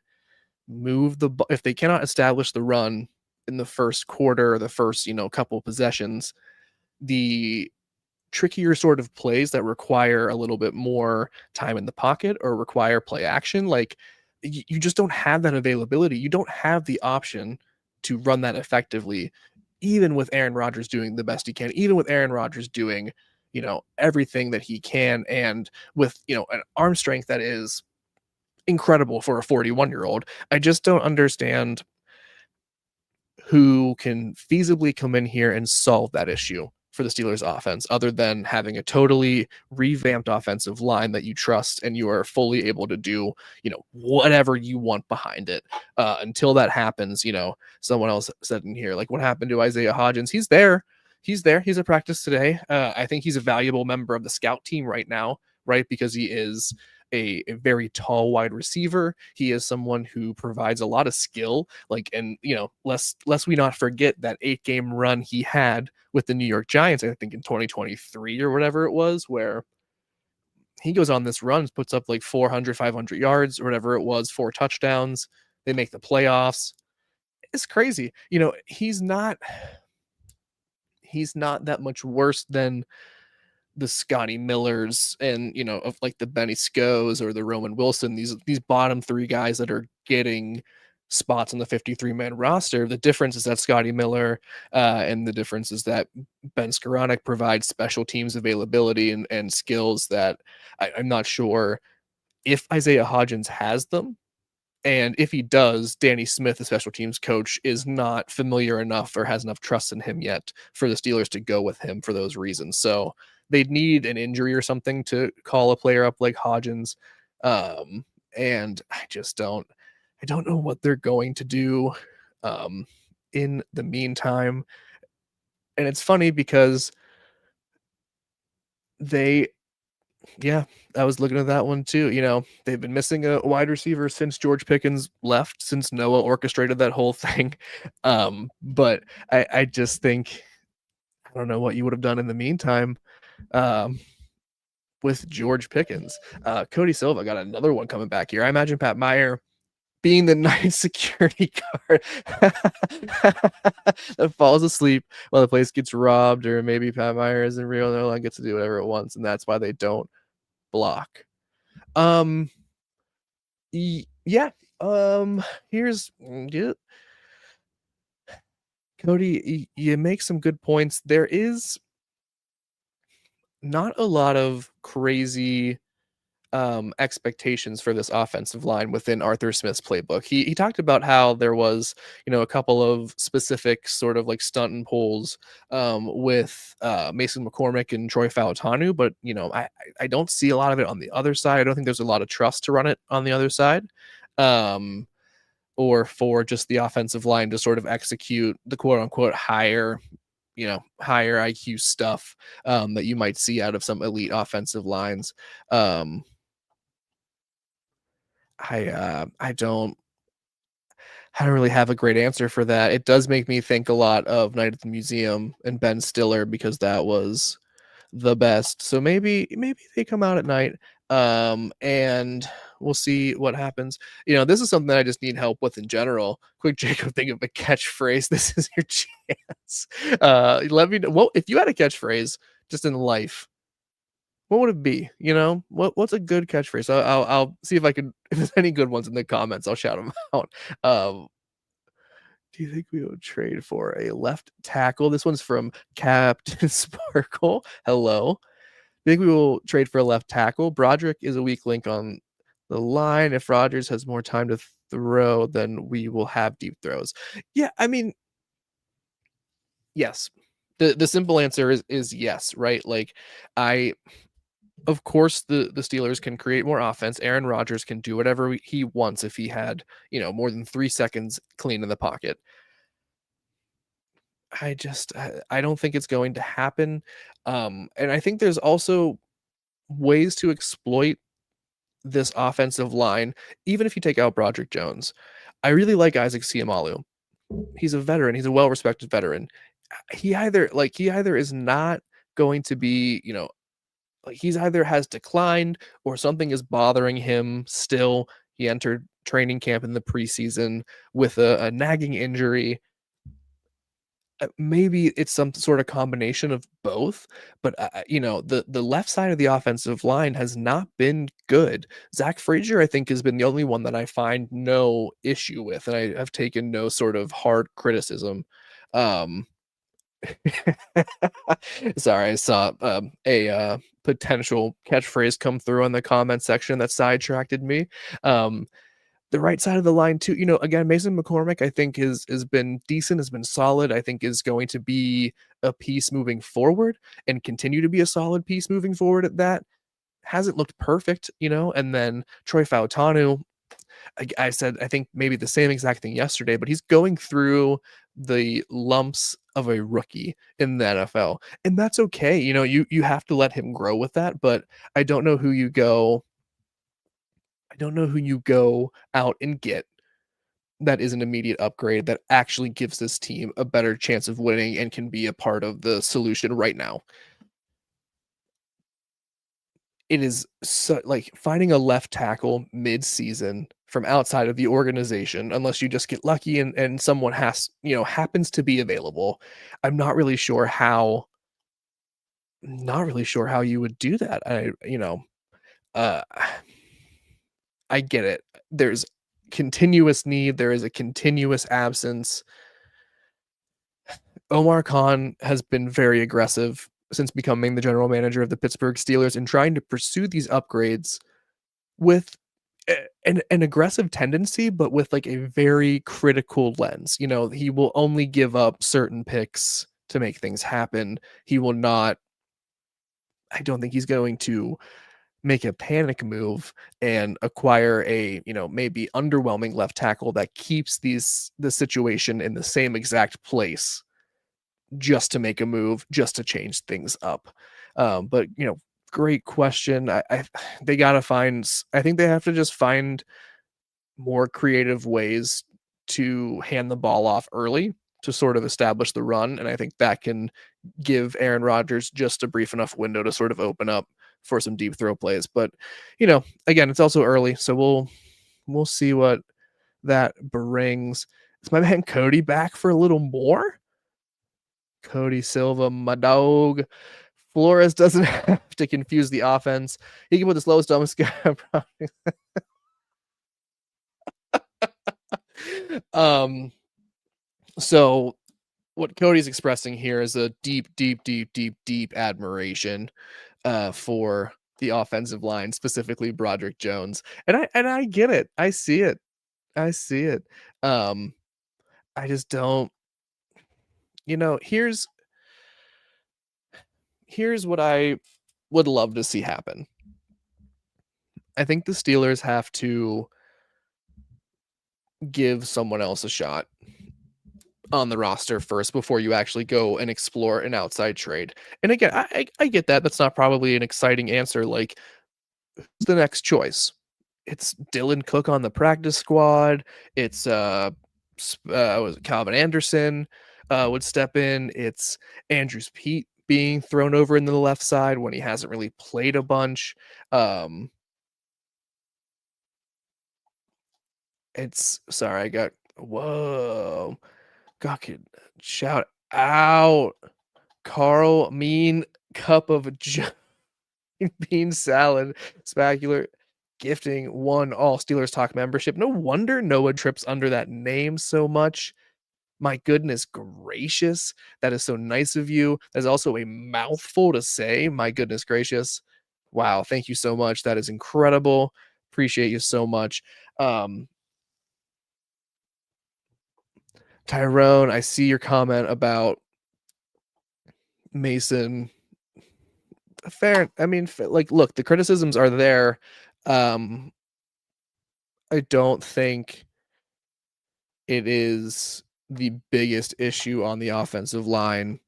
if they cannot establish the run in the first quarter or the first, couple possessions, the trickier sort of plays that require a little bit more time in the pocket or require play action, like you just don't have that availability. You don't have the option to run that effectively, even with Aaron Rodgers doing the best he can, even with Aaron Rodgers doing, everything that he can, and with, an arm strength that is incredible for a 41-year-old. I just don't understand who can feasibly come in here and solve that issue for the Steelers offense, other than having a totally revamped offensive line that you trust and you are fully able to do, whatever you want behind it. Until that happens, someone else said in here, like, what happened to Isaiah Hodgins? He's there. He's at practice today. I think he's a valuable member of the scout team right now, right? Because he is a very tall wide receiver. He is someone who provides a lot of skill. And lest we not forget that 8-game run he had with the New York Giants, I think in 2023 or whatever it was, where he goes on this run, puts up like 400, 500 yards or whatever it was, 4 touchdowns. They make the playoffs. It's crazy. He's not that much worse than the Scotty Millers and, of like the Benny Scos or the Roman Wilson, these bottom 3 guys that are getting spots on the 53-man roster. The difference is that Scotty Miller, and the difference is that Ben Skoranek provides special teams availability and skills that I'm not sure if Isaiah Hodgins has them. And if he does, Danny Smith, the special teams coach, is not familiar enough or has enough trust in him yet for the Steelers to go with him for those reasons. So they'd need an injury or something to call a player up like Hodgins. Um, and I don't know what they're going to do in the meantime. And it's funny because they yeah, I was looking at that one too. They've been missing a wide receiver since George Pickens left, since Noah orchestrated that whole thing. But I just think I don't know what you would have done in the meantime um, with George Pickens. Cody Silva got another one coming back here. I imagine Pat Meyer being the nice security guard that falls asleep while the place gets robbed, or maybe Pat Meyer isn't real and gets to do whatever it wants, and that's why they don't block. Um, yeah. Here's yeah. Cody, you make some good points. There is not a lot of crazy expectations for this offensive line within Arthur Smith's playbook. He talked about how there was, a couple of specific sort of like stunt and pulls with Mason McCormick and Troy Fautanu, but I don't see a lot of it on the other side. I don't think there's a lot of trust to run it on the other side. Or for just the offensive line to sort of execute the quote unquote higher IQ stuff that you might see out of some elite offensive lines. I don't really have a great answer for that. It does make me think a lot of Night at the Museum and Ben Stiller because that was the best. So maybe they come out at night, and we'll see what happens. This is something that I just need help with in general. Quick, Jacob, think of a catchphrase. This is your chance. Let me know. Well, if you had a catchphrase just in life, what would it be? What's a good catchphrase? I'll see if I can. If there's any good ones in the comments, I'll shout them out. Do you think we would trade for a left tackle? This one's from Captain Sparkle. Hello. Do you think we will trade for a left tackle? Broderick is a weak link on the line. If Rodgers has more time to throw, then we will have deep throws. Yeah, I mean, yes. The simple answer is yes, right? Like of course the Steelers can create more offense. Aaron Rodgers can do whatever he wants if he had, more than 3 seconds clean in the pocket. I don't think it's going to happen. And I think there's also ways to exploit this offensive line, even if you take out Broderick Jones. I really like Isaac Seumalo. He's a veteran. He's a well-respected veteran. He either is not going to be, like he's either has declined or something is bothering him still. He entered training camp in the preseason with a nagging injury. Maybe it's some sort of combination of both, but the left side of the offensive line has not been good. Zach Frazier, I think, has been the only one that I find no issue with, and I have taken no sort of hard criticism. Um, Sorry, I saw a potential catchphrase come through on the comment section that sidetracked me. The right side of the line too, again, Mason McCormick, I think has been decent, has been solid. I think is going to be a piece moving forward and continue to be a solid piece moving forward at that. Hasn't looked perfect, and then Troy Fautanu, I said, I think maybe the same exact thing yesterday, but he's going through the lumps of a rookie in the NFL. And that's okay. You have to let him grow with that, but I don't know who you go out and get that is an immediate upgrade that actually gives this team a better chance of winning and can be a part of the solution right now. It is so, like finding a left tackle mid-season from outside of the organization, unless you just get lucky and someone happens to be available. I'm not really sure how you would do that. Uh I get it. There's continuous need. There is a continuous absence. Omar Khan has been very aggressive since becoming the general manager of the Pittsburgh Steelers in trying to pursue these upgrades with an aggressive tendency, but with like a very critical lens. You know, he will only give up certain picks to make things happen. He will not, I don't think he's going to make a panic move and acquire a, you know, maybe underwhelming left tackle that keeps the situation in the same exact place just to make a move, just to change things up. But you know, great question. I they gotta find. I think they have to just find more creative ways to hand the ball off early to sort of establish the run, and I think that can give Aaron Rodgers just a brief enough window to sort of open up for some deep throw plays. But you know, again, it's also early, so we'll see what that brings. Is my man Cody back for a little more? Cody Silva, my dog. Flores doesn't have to confuse the offense. He can put the slowest, dumbest guy. um, so what Cody's expressing here is a deep admiration for the offensive line, specifically Broderick Jones. And I get it. I see it. I see it. I just don't, you know, here's what I would love to see happen. I think the Steelers have to give someone else a shot on the roster first before you actually go and explore an outside trade. And again, I get that. That's not probably an exciting answer. Like, who's the next choice? It's Dylan Cook on the practice squad. It's was it Calvin Anderson would step in. It's Andrews Pete being thrown over into the left side when he hasn't really played a bunch. It's sorry, I got whoa. God, shout out Carl Mean cup of bean salad specular gifting one all Steelers Talk membership. No wonder Noah trips under that name so much. My goodness gracious. That is so nice of you. That's also a mouthful to say. My goodness gracious. Wow. Thank you so much. That is incredible. Appreciate you so much. Tyrone, I see your comment about Mason. Fair. I mean, like, look, the criticisms are there. I don't think it is the biggest issue on the offensive line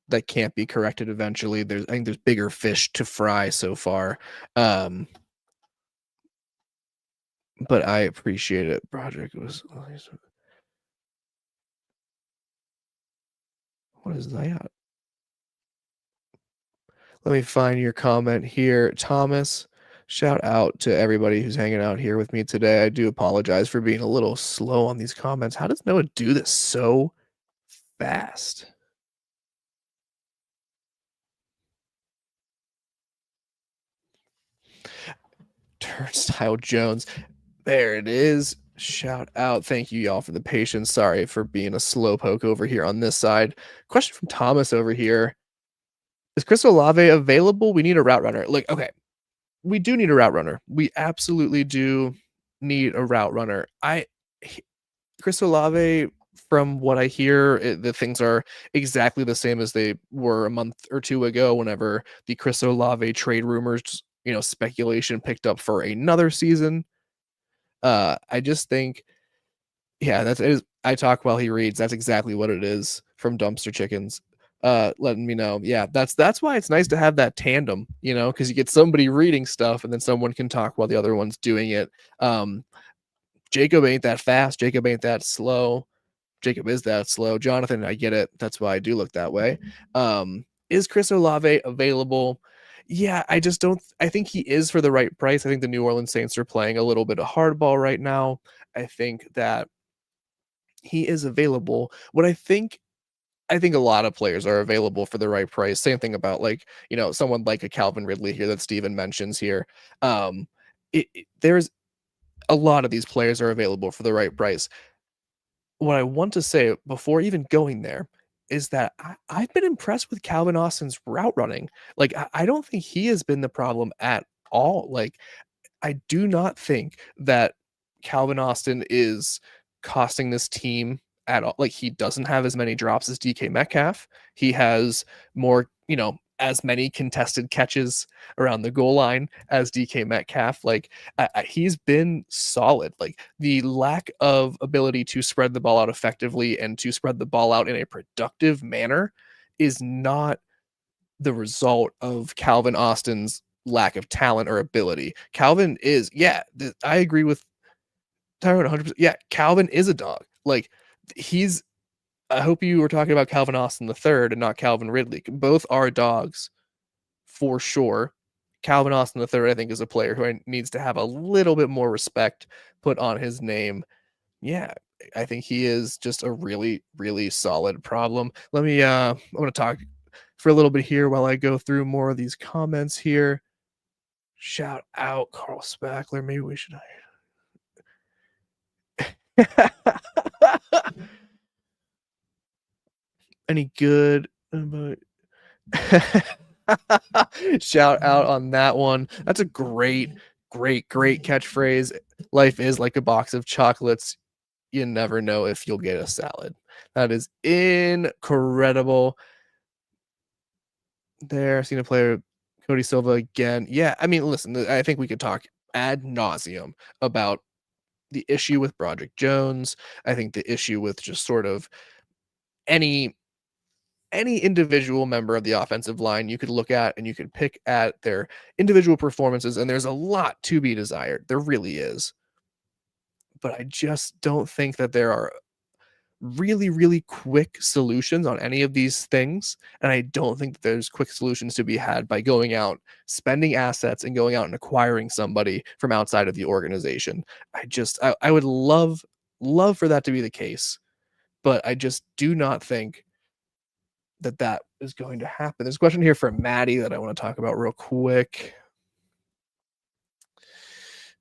that can't be corrected eventually. I think there's bigger fish to fry so far. But I appreciate it. Broderick was. What is that? Let me find your comment here, Thomas. Shout out to everybody who's hanging out here with me today. I do apologize for being a little slow on these comments. How does Noah do this so fast? Turnstile Jones. There it is. Shout out. Thank you, y'all, for the patience. Sorry for being a slowpoke over here on this side. Question from Thomas over here. Is Chris Olave available? We need a route runner. Like, okay, we do need a route runner. We absolutely do need a route runner. Chris Olave, from what I hear, the things are exactly the same as they were a month or two ago whenever the Chris Olave trade rumors, you know, speculation picked up for another season. I just think, yeah, that's it is. I talk while he reads. That's exactly what it is from Dumpster Chickens. Letting me know. Yeah, that's why it's nice to have that tandem, you know, because you get somebody reading stuff and then someone can talk while the other one's doing it. Jacob ain't that fast. Jacob ain't that slow. Jacob is that slow. Jonathan, I get it. That's why I do look that way. Is Chris Olave available? Yeah, I just don't. I think he is for the right price. I think the New Orleans Saints are playing a little bit of hardball right now. I think that he is available. I think a lot of players are available for the right price. Same thing about, like, you know, someone like a Calvin Ridley here that Steven mentions here. There's a lot of these players are available for the right price. What I want to say before even going there is that I've been impressed with Calvin Austin's route running. Like, I don't think he has been the problem at all. Like, I do not think that Calvin Austin is costing this team at all. Like, he doesn't have as many drops as DK Metcalf. He has more, as many contested catches around the goal line as DK Metcalf. Like, he's been solid. Like, the lack of ability to spread the ball out effectively and to spread the ball out in a productive manner is not the result of Calvin Austin's lack of talent or ability. Calvin is, I agree with Tyrone 100%. Yeah, Calvin is a dog. Like, he's, I hope you were talking about Calvin Austin the third and not Calvin Ridley. Both are dogs for sure. Calvin Austin the third, I think, is a player who needs to have a little bit more respect put on his name. Yeah, I think he is just a really, really solid problem. Let me I'm gonna talk for a little bit here while I go through more of these comments here. Shout out Carl Spackler. Maybe we should. Any good? Shout out on that one. That's a great, great, great catchphrase. Life is like a box of chocolates. You never know if you'll get a salad. That is incredible. There, seen a player, Cody Silva again. Yeah, I mean, listen, I think we could talk ad nauseum about the issue with Broderick Jones. I think the issue with just sort of any individual member of the offensive line you could look at and you could pick at their individual performances, and there's a lot to be desired. There really is. But I just don't think that there are really, really quick solutions on any of these things. And I don't think that there's quick solutions to be had by going out, spending assets, and going out and acquiring somebody from outside of the organization. I would love for that to be the case, but I just do not think that is going to happen. There's a question here from Maddie that I want to talk about real quick.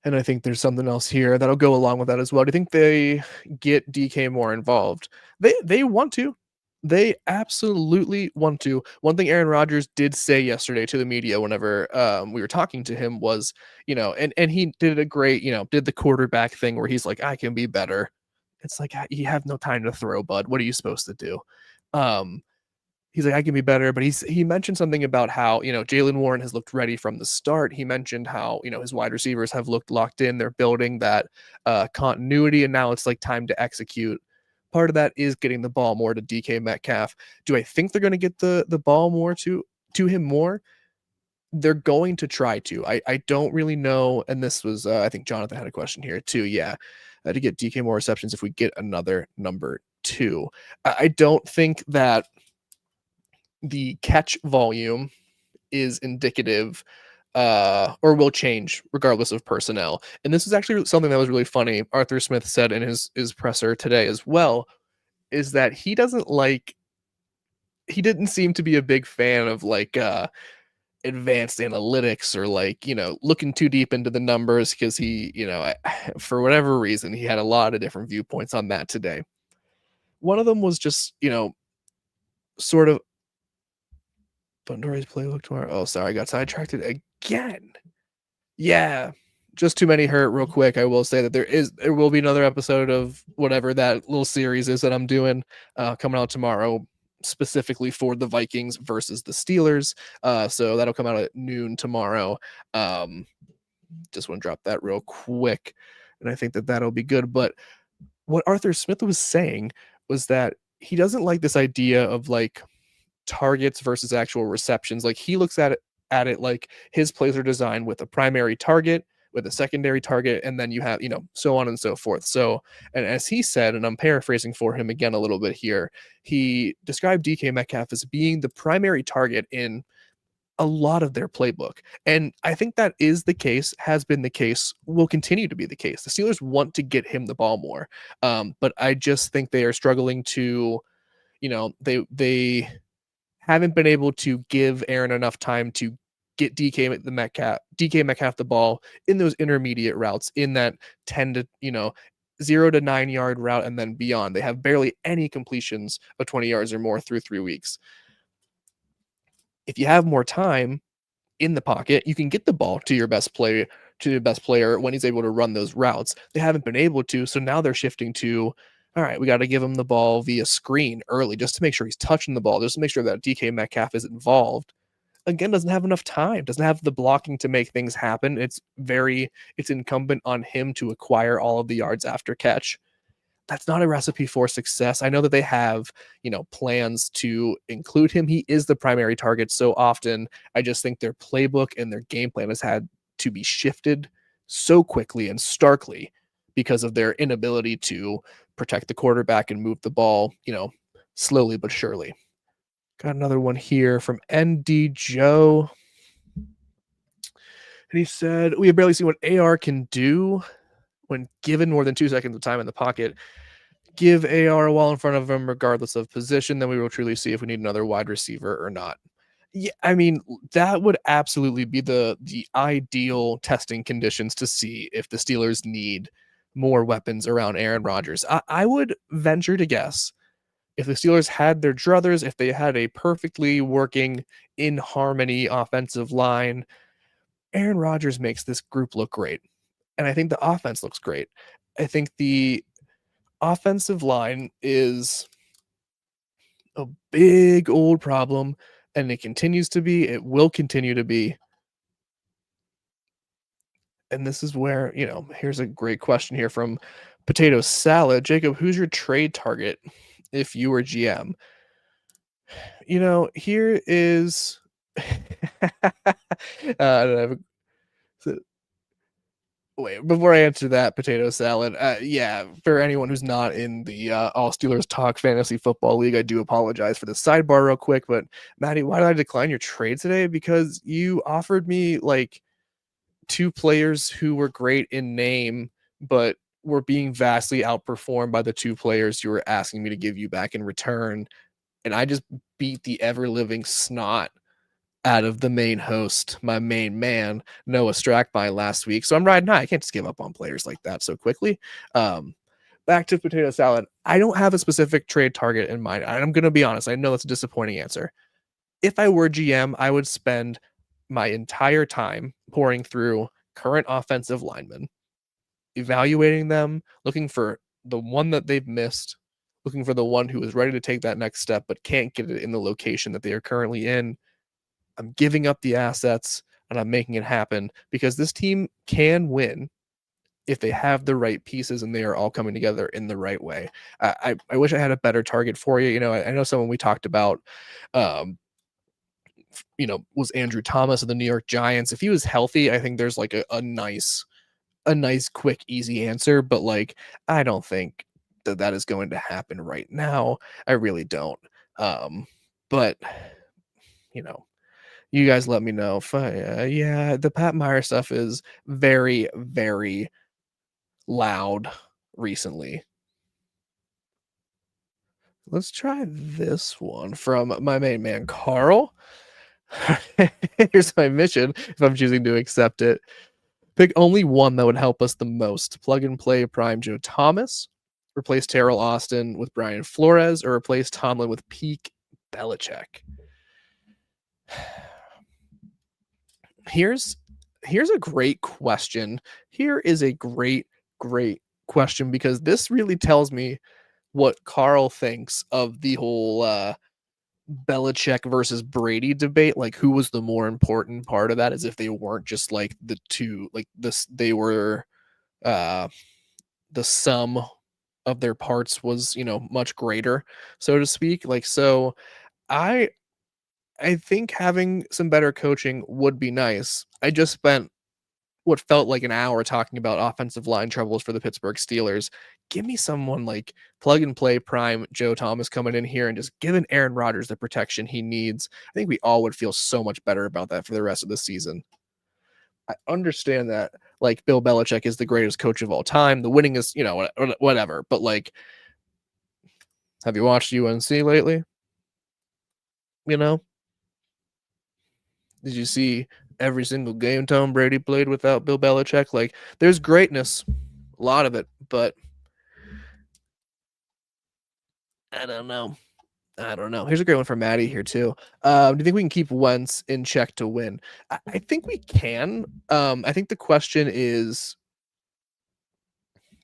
And I think there's something else here that'll go along with that as well. Do you think they get DK more involved? They want to. They absolutely want to. One thing Aaron Rodgers did say yesterday to the media whenever we were talking to him was, and he did a great, did the quarterback thing where he's like, I can be better. It's like, you have no time to throw, bud. What are you supposed to do? He's like, I can be better, but he mentioned something about how, Jaylen Warren has looked ready from the start. He mentioned how, his wide receivers have looked locked in. They're building that continuity, and now it's like time to execute. Part of that is getting the ball more to DK Metcalf. Do I think they're going to get the ball more to him more? They're going to try to. I don't really know. And this was, I think Jonathan had a question here too. Yeah, to get DK more receptions if we get another number 2. I don't think that the catch volume is indicative or will change regardless of personnel. And this is actually something that was really funny. Arthur Smith said in his presser today as well, is that he didn't seem to be a big fan of like advanced analytics or like, looking too deep into the numbers because he, for whatever reason, he had a lot of different viewpoints on that today. One of them was just, sort of Bundori's playbook tomorrow. Oh, sorry, I got sidetracked again. Yeah, just too many hurt. Real quick, I will say that there will be another episode of whatever that little series is that I'm doing coming out tomorrow, specifically for the Vikings versus the Steelers. So that'll come out at noon tomorrow. Just want to drop that real quick, and I think that that'll be good. But what Arthur Smith was saying was that he doesn't like this idea of like targets versus actual receptions. Like, he looks at it like his plays are designed with a primary target, with a secondary target, and then you have, so on and so forth. So, and as he said, and I'm paraphrasing for him again a little bit here, he described DK Metcalf as being the primary target in a lot of their playbook. And I think that is the case, has been the case, will continue to be the case. The Steelers want to get him the ball more. But I just think they are struggling to, they haven't been able to give Aaron enough time to get DK Metcalf the ball in those intermediate routes, in that 10 to 0 to 9 yard route and then beyond. They have barely any completions of 20 yards or more through 3 weeks. If you have more time in the pocket, you can get the ball to your best player when he's able to run those routes. They haven't been able to, so now they're shifting to, all right, we got to give him the ball via screen early just to make sure he's touching the ball, just to make sure that DK Metcalf is involved. Again, doesn't have enough time, doesn't have the blocking to make things happen. It's incumbent on him to acquire all of the yards after catch. That's not a recipe for success. I know that they have, plans to include him. He is the primary target so often. I just think their playbook and their game plan has had to be shifted so quickly and starkly because of their inability to protect the quarterback and move the ball, slowly but surely. Got another one here from ND Joe. And he said, we have barely seen what AR can do when given more than 2 seconds of time in the pocket. Give AR a wall in front of him, regardless of position, then we will truly see if we need another wide receiver or not. Yeah, I mean, that would absolutely be the ideal testing conditions to see if the Steelers need more weapons around Aaron Rodgers. I would venture to guess if the Steelers had their druthers, if they had a perfectly working in harmony offensive line, Aaron Rodgers makes this group look great. And I think the offense looks great. I think the offensive line is a big old problem, and it continues to be. It will continue to be. And this is where, here's a great question here from Potato Salad. Jacob, who's your trade target if you were GM? Here is I don't have wait, before I answer that, Potato Salad, yeah, for anyone who's not in the All Steelers Talk Fantasy Football League, I do apologize for the sidebar real quick, but Maddie, why did I decline your trade today? Because you offered me like 2 players who were great in name, but were being vastly outperformed by the 2 players you were asking me to give you back in return, and I just beat the ever-living snot out of the main host, my main man, Noah Strackby last week. So I'm riding high. I can't just give up on players like that so quickly. Back to Potato Salad. I don't have a specific trade target in mind. I'm going to be honest. I know that's a disappointing answer. If I were GM, I would spend my entire time pouring through current offensive linemen, evaluating them, looking for the one that they've missed, looking for the one who is ready to take that next step but can't get it in the location that they are currently in. I'm giving up the assets and I'm making it happen because this team can win if they have the right pieces and they are all coming together in the right way. I wish I had a better target for you. I know someone we talked about, was Andrew Thomas of the New York Giants. If he was healthy, I think there's like a nice, quick, easy answer. But like, I don't think that is going to happen right now. I really don't. But you guys let me know if yeah, the Pat Meyer stuff is very, very loud recently. Let's try this one from my main man, Carl. Here's my mission if I'm choosing to accept it. Pick only one that would help us the most. Plug and play prime Joe Thomas, replace Terrell Austin with Brian Flores, or replace Tomlin with peak Belichick. Here's a great question. Here is a great question because this really tells me what Carl thinks of the whole Belichick versus Brady debate. Like, who was the more important part of that? As if they weren't just like the two, like this, they were the sum of their parts was much greater, so to speak. Like, so I think having some better coaching would be nice. I just spent what felt like an hour talking about offensive line troubles for the Pittsburgh Steelers. Give me someone like plug and play prime Joe Thomas coming in here and just giving Aaron Rodgers the protection he needs. I think we all would feel so much better about that for the rest of the season. I understand that like Bill Belichick is the greatest coach of all time. The winning is, whatever. But like, have you watched UNC lately? Did you see every single game Tom Brady played without Bill Belichick. Like, there's greatness, a lot of it, but I don't know. I don't know. Here's a great one for Maddie here too. Do you think we can keep Wentz in check to win? I think we can. I think the question is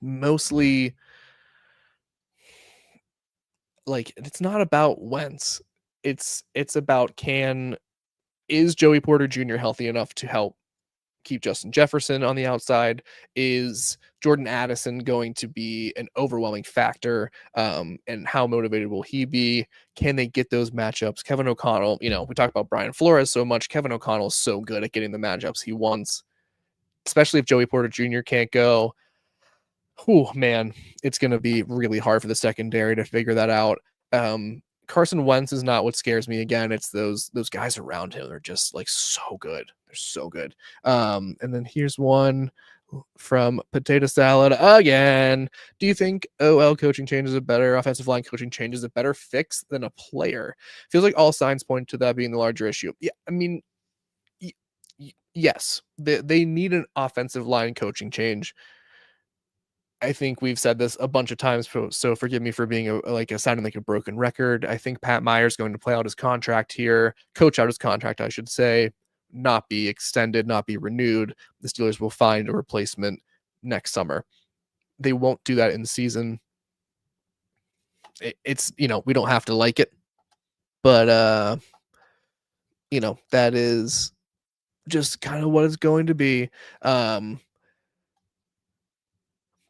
mostly like it's not about Wentz. It's about is Joey Porter Jr. healthy enough to help keep Justin Jefferson on the outside? Is Jordan Addison going to be an overwhelming factor? And how motivated will he be? Can they get those matchups? Kevin O'Connell, we talk about Brian Flores so much. Kevin O'Connell is so good at getting the matchups he wants, especially if Joey Porter Jr. can't go. Oh man, it's going to be really hard for the secondary to figure that out. Carson Wentz is not what scares me. Again, it's those guys around him. They're just like so good. They're so good. And then here's one from Potato Salad again. Do you think OL coaching change is a better offensive line coaching change is a better fix than a player? Feels like all signs point to that being the larger issue. Yeah, I mean, yes, they need an offensive line coaching change. I think we've said this a bunch of times, so forgive me for being sounding like a broken record. I think Pat Meyer's going to play out his contract here, coach out his contract, I should say, not be extended, not be renewed. The Steelers will find a replacement next summer. They won't do that in season. It's we don't have to like it, but that is just kind of what it's going to be.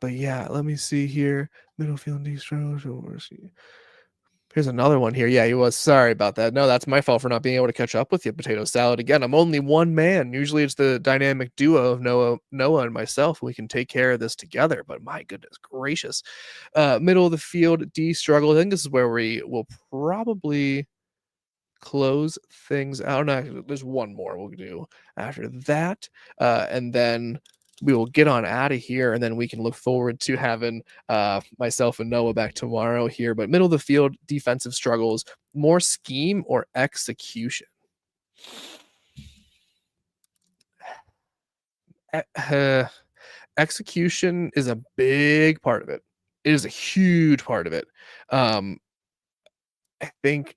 But yeah, let me see here. Middle field D struggles. Here's another one here. Yeah, he was. Sorry about that. No, that's my fault for not being able to catch up with you, Potato Salad. Again, I'm only one man. Usually it's the dynamic duo of Noah and myself. We can take care of this together. But my goodness gracious. Middle of the field, D struggle. I think this is where we will probably close things out. No, there's one more we'll do after that. And then we will get on out of here, and then we can look forward to having myself and Noah back tomorrow here. But middle of the field, defensive struggles, more scheme or execution? Execution is a big part of it. It is a huge part of it. I think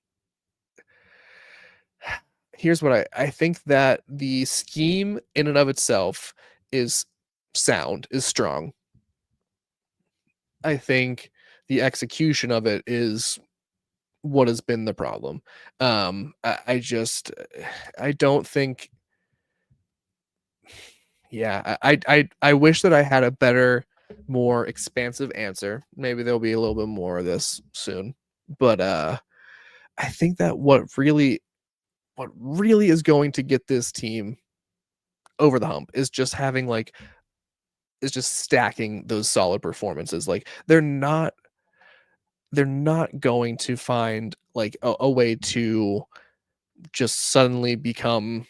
here's what I think that the scheme in and of itself is sound, is strong. I think the execution of it is what has been the problem. I just I don't think yeah, I wish that I had a better, more expansive answer. Maybe there'll be a little bit more of this soon. But I think that what really is going to get this team over the hump is just having is just stacking those solid performances. Like they're not going to find like a way to just suddenly become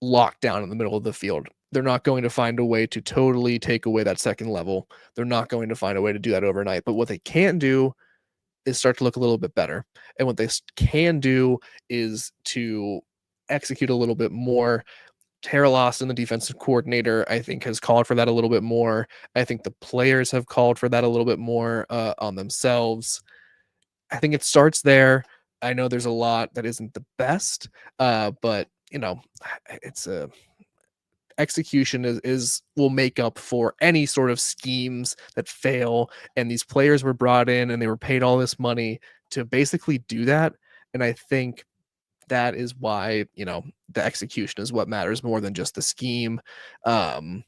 locked down in the middle of the field. They're not going to find a way to totally take away that second level. They're not going to find a way to do that overnight. But what they can do is start to look a little bit better. And what they can do is to execute a little bit more. Tara Lawson, the defensive coordinator, I think has called for that a little bit more. I think the players have called for that a little bit more on themselves. I think it starts there. I know there's a lot that isn't the best, but it's a execution is will make up for any sort of schemes that fail. And these players were brought in and they were paid all this money to basically do that. And I think that is why the execution is what matters more than just the scheme. I'm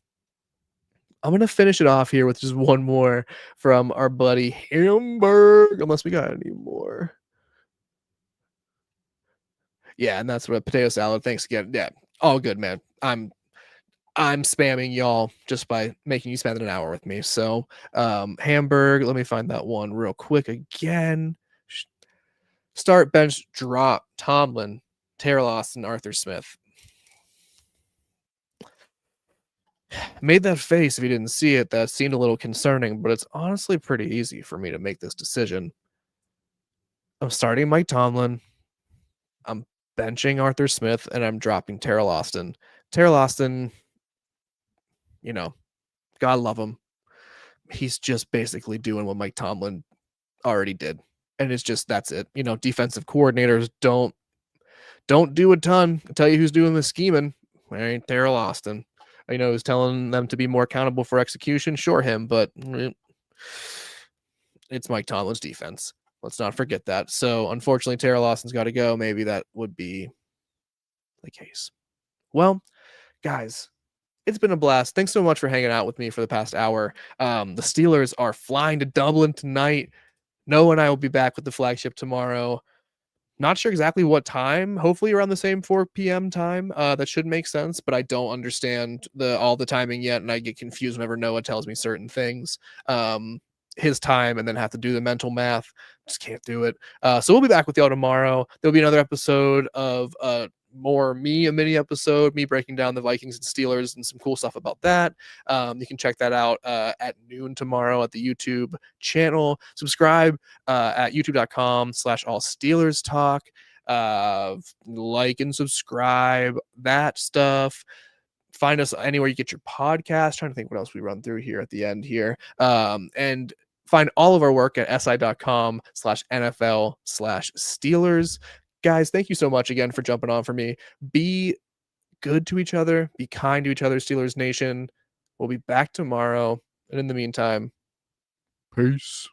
gonna finish it off here with just one more from our buddy Hamburg, unless we got any more. Yeah, and that's what Potato Salad. Thanks again. Yeah, all good, man. I'm spamming y'all just by making you spend an hour with me. So Hamburg, let me find that one real quick again. Start, bench, drop, Tomlin, Tara Lawson, Arthur Smith. Made that face if you didn't see it. That seemed a little concerning, but it's honestly pretty easy for me to make this decision. I'm starting Mike Tomlin. I'm benching Arthur Smith and I'm dropping Terrell Austin. Terrell Austin, you know, God love him. He's just basically doing what Mike Tomlin already did. And it's just that's it. You know, defensive coordinators don't do a ton. I'll tell you who's doing the scheming. Right, Terrell Austin. You know, who's telling them to be more accountable for execution. Sure, him, but it's Mike Tomlin's defense. Let's not forget that. So unfortunately, Terrell Austin's got to go. Maybe that would be the case. Well, guys, it's been a blast. Thanks so much for hanging out with me for the past hour. The Steelers are flying to Dublin tonight. Noah and I will be back with the flagship tomorrow. Not sure exactly what time. Hopefully around the same 4 p.m. time. That should make sense, but I don't understand all the timing yet, and I get confused whenever Noah tells me certain things. His time, and then have to do the mental math. Just can't do it. So we'll be back with y'all tomorrow. There'll be another episode of a mini episode, me breaking down the Vikings and Steelers and some cool stuff about that. You can check that out at noon tomorrow at the YouTube channel. Subscribe at youtube.com/all Steelers talk. Like and subscribe, that stuff. Find us anywhere you get your podcast. Trying to think what else we run through here at the end here. And find all of our work at si.com/NFL/Steelers. Guys, thank you so much again for jumping on for me. Be good to each other. Be kind to each other, Steelers Nation. We'll be back tomorrow. And in the meantime, peace.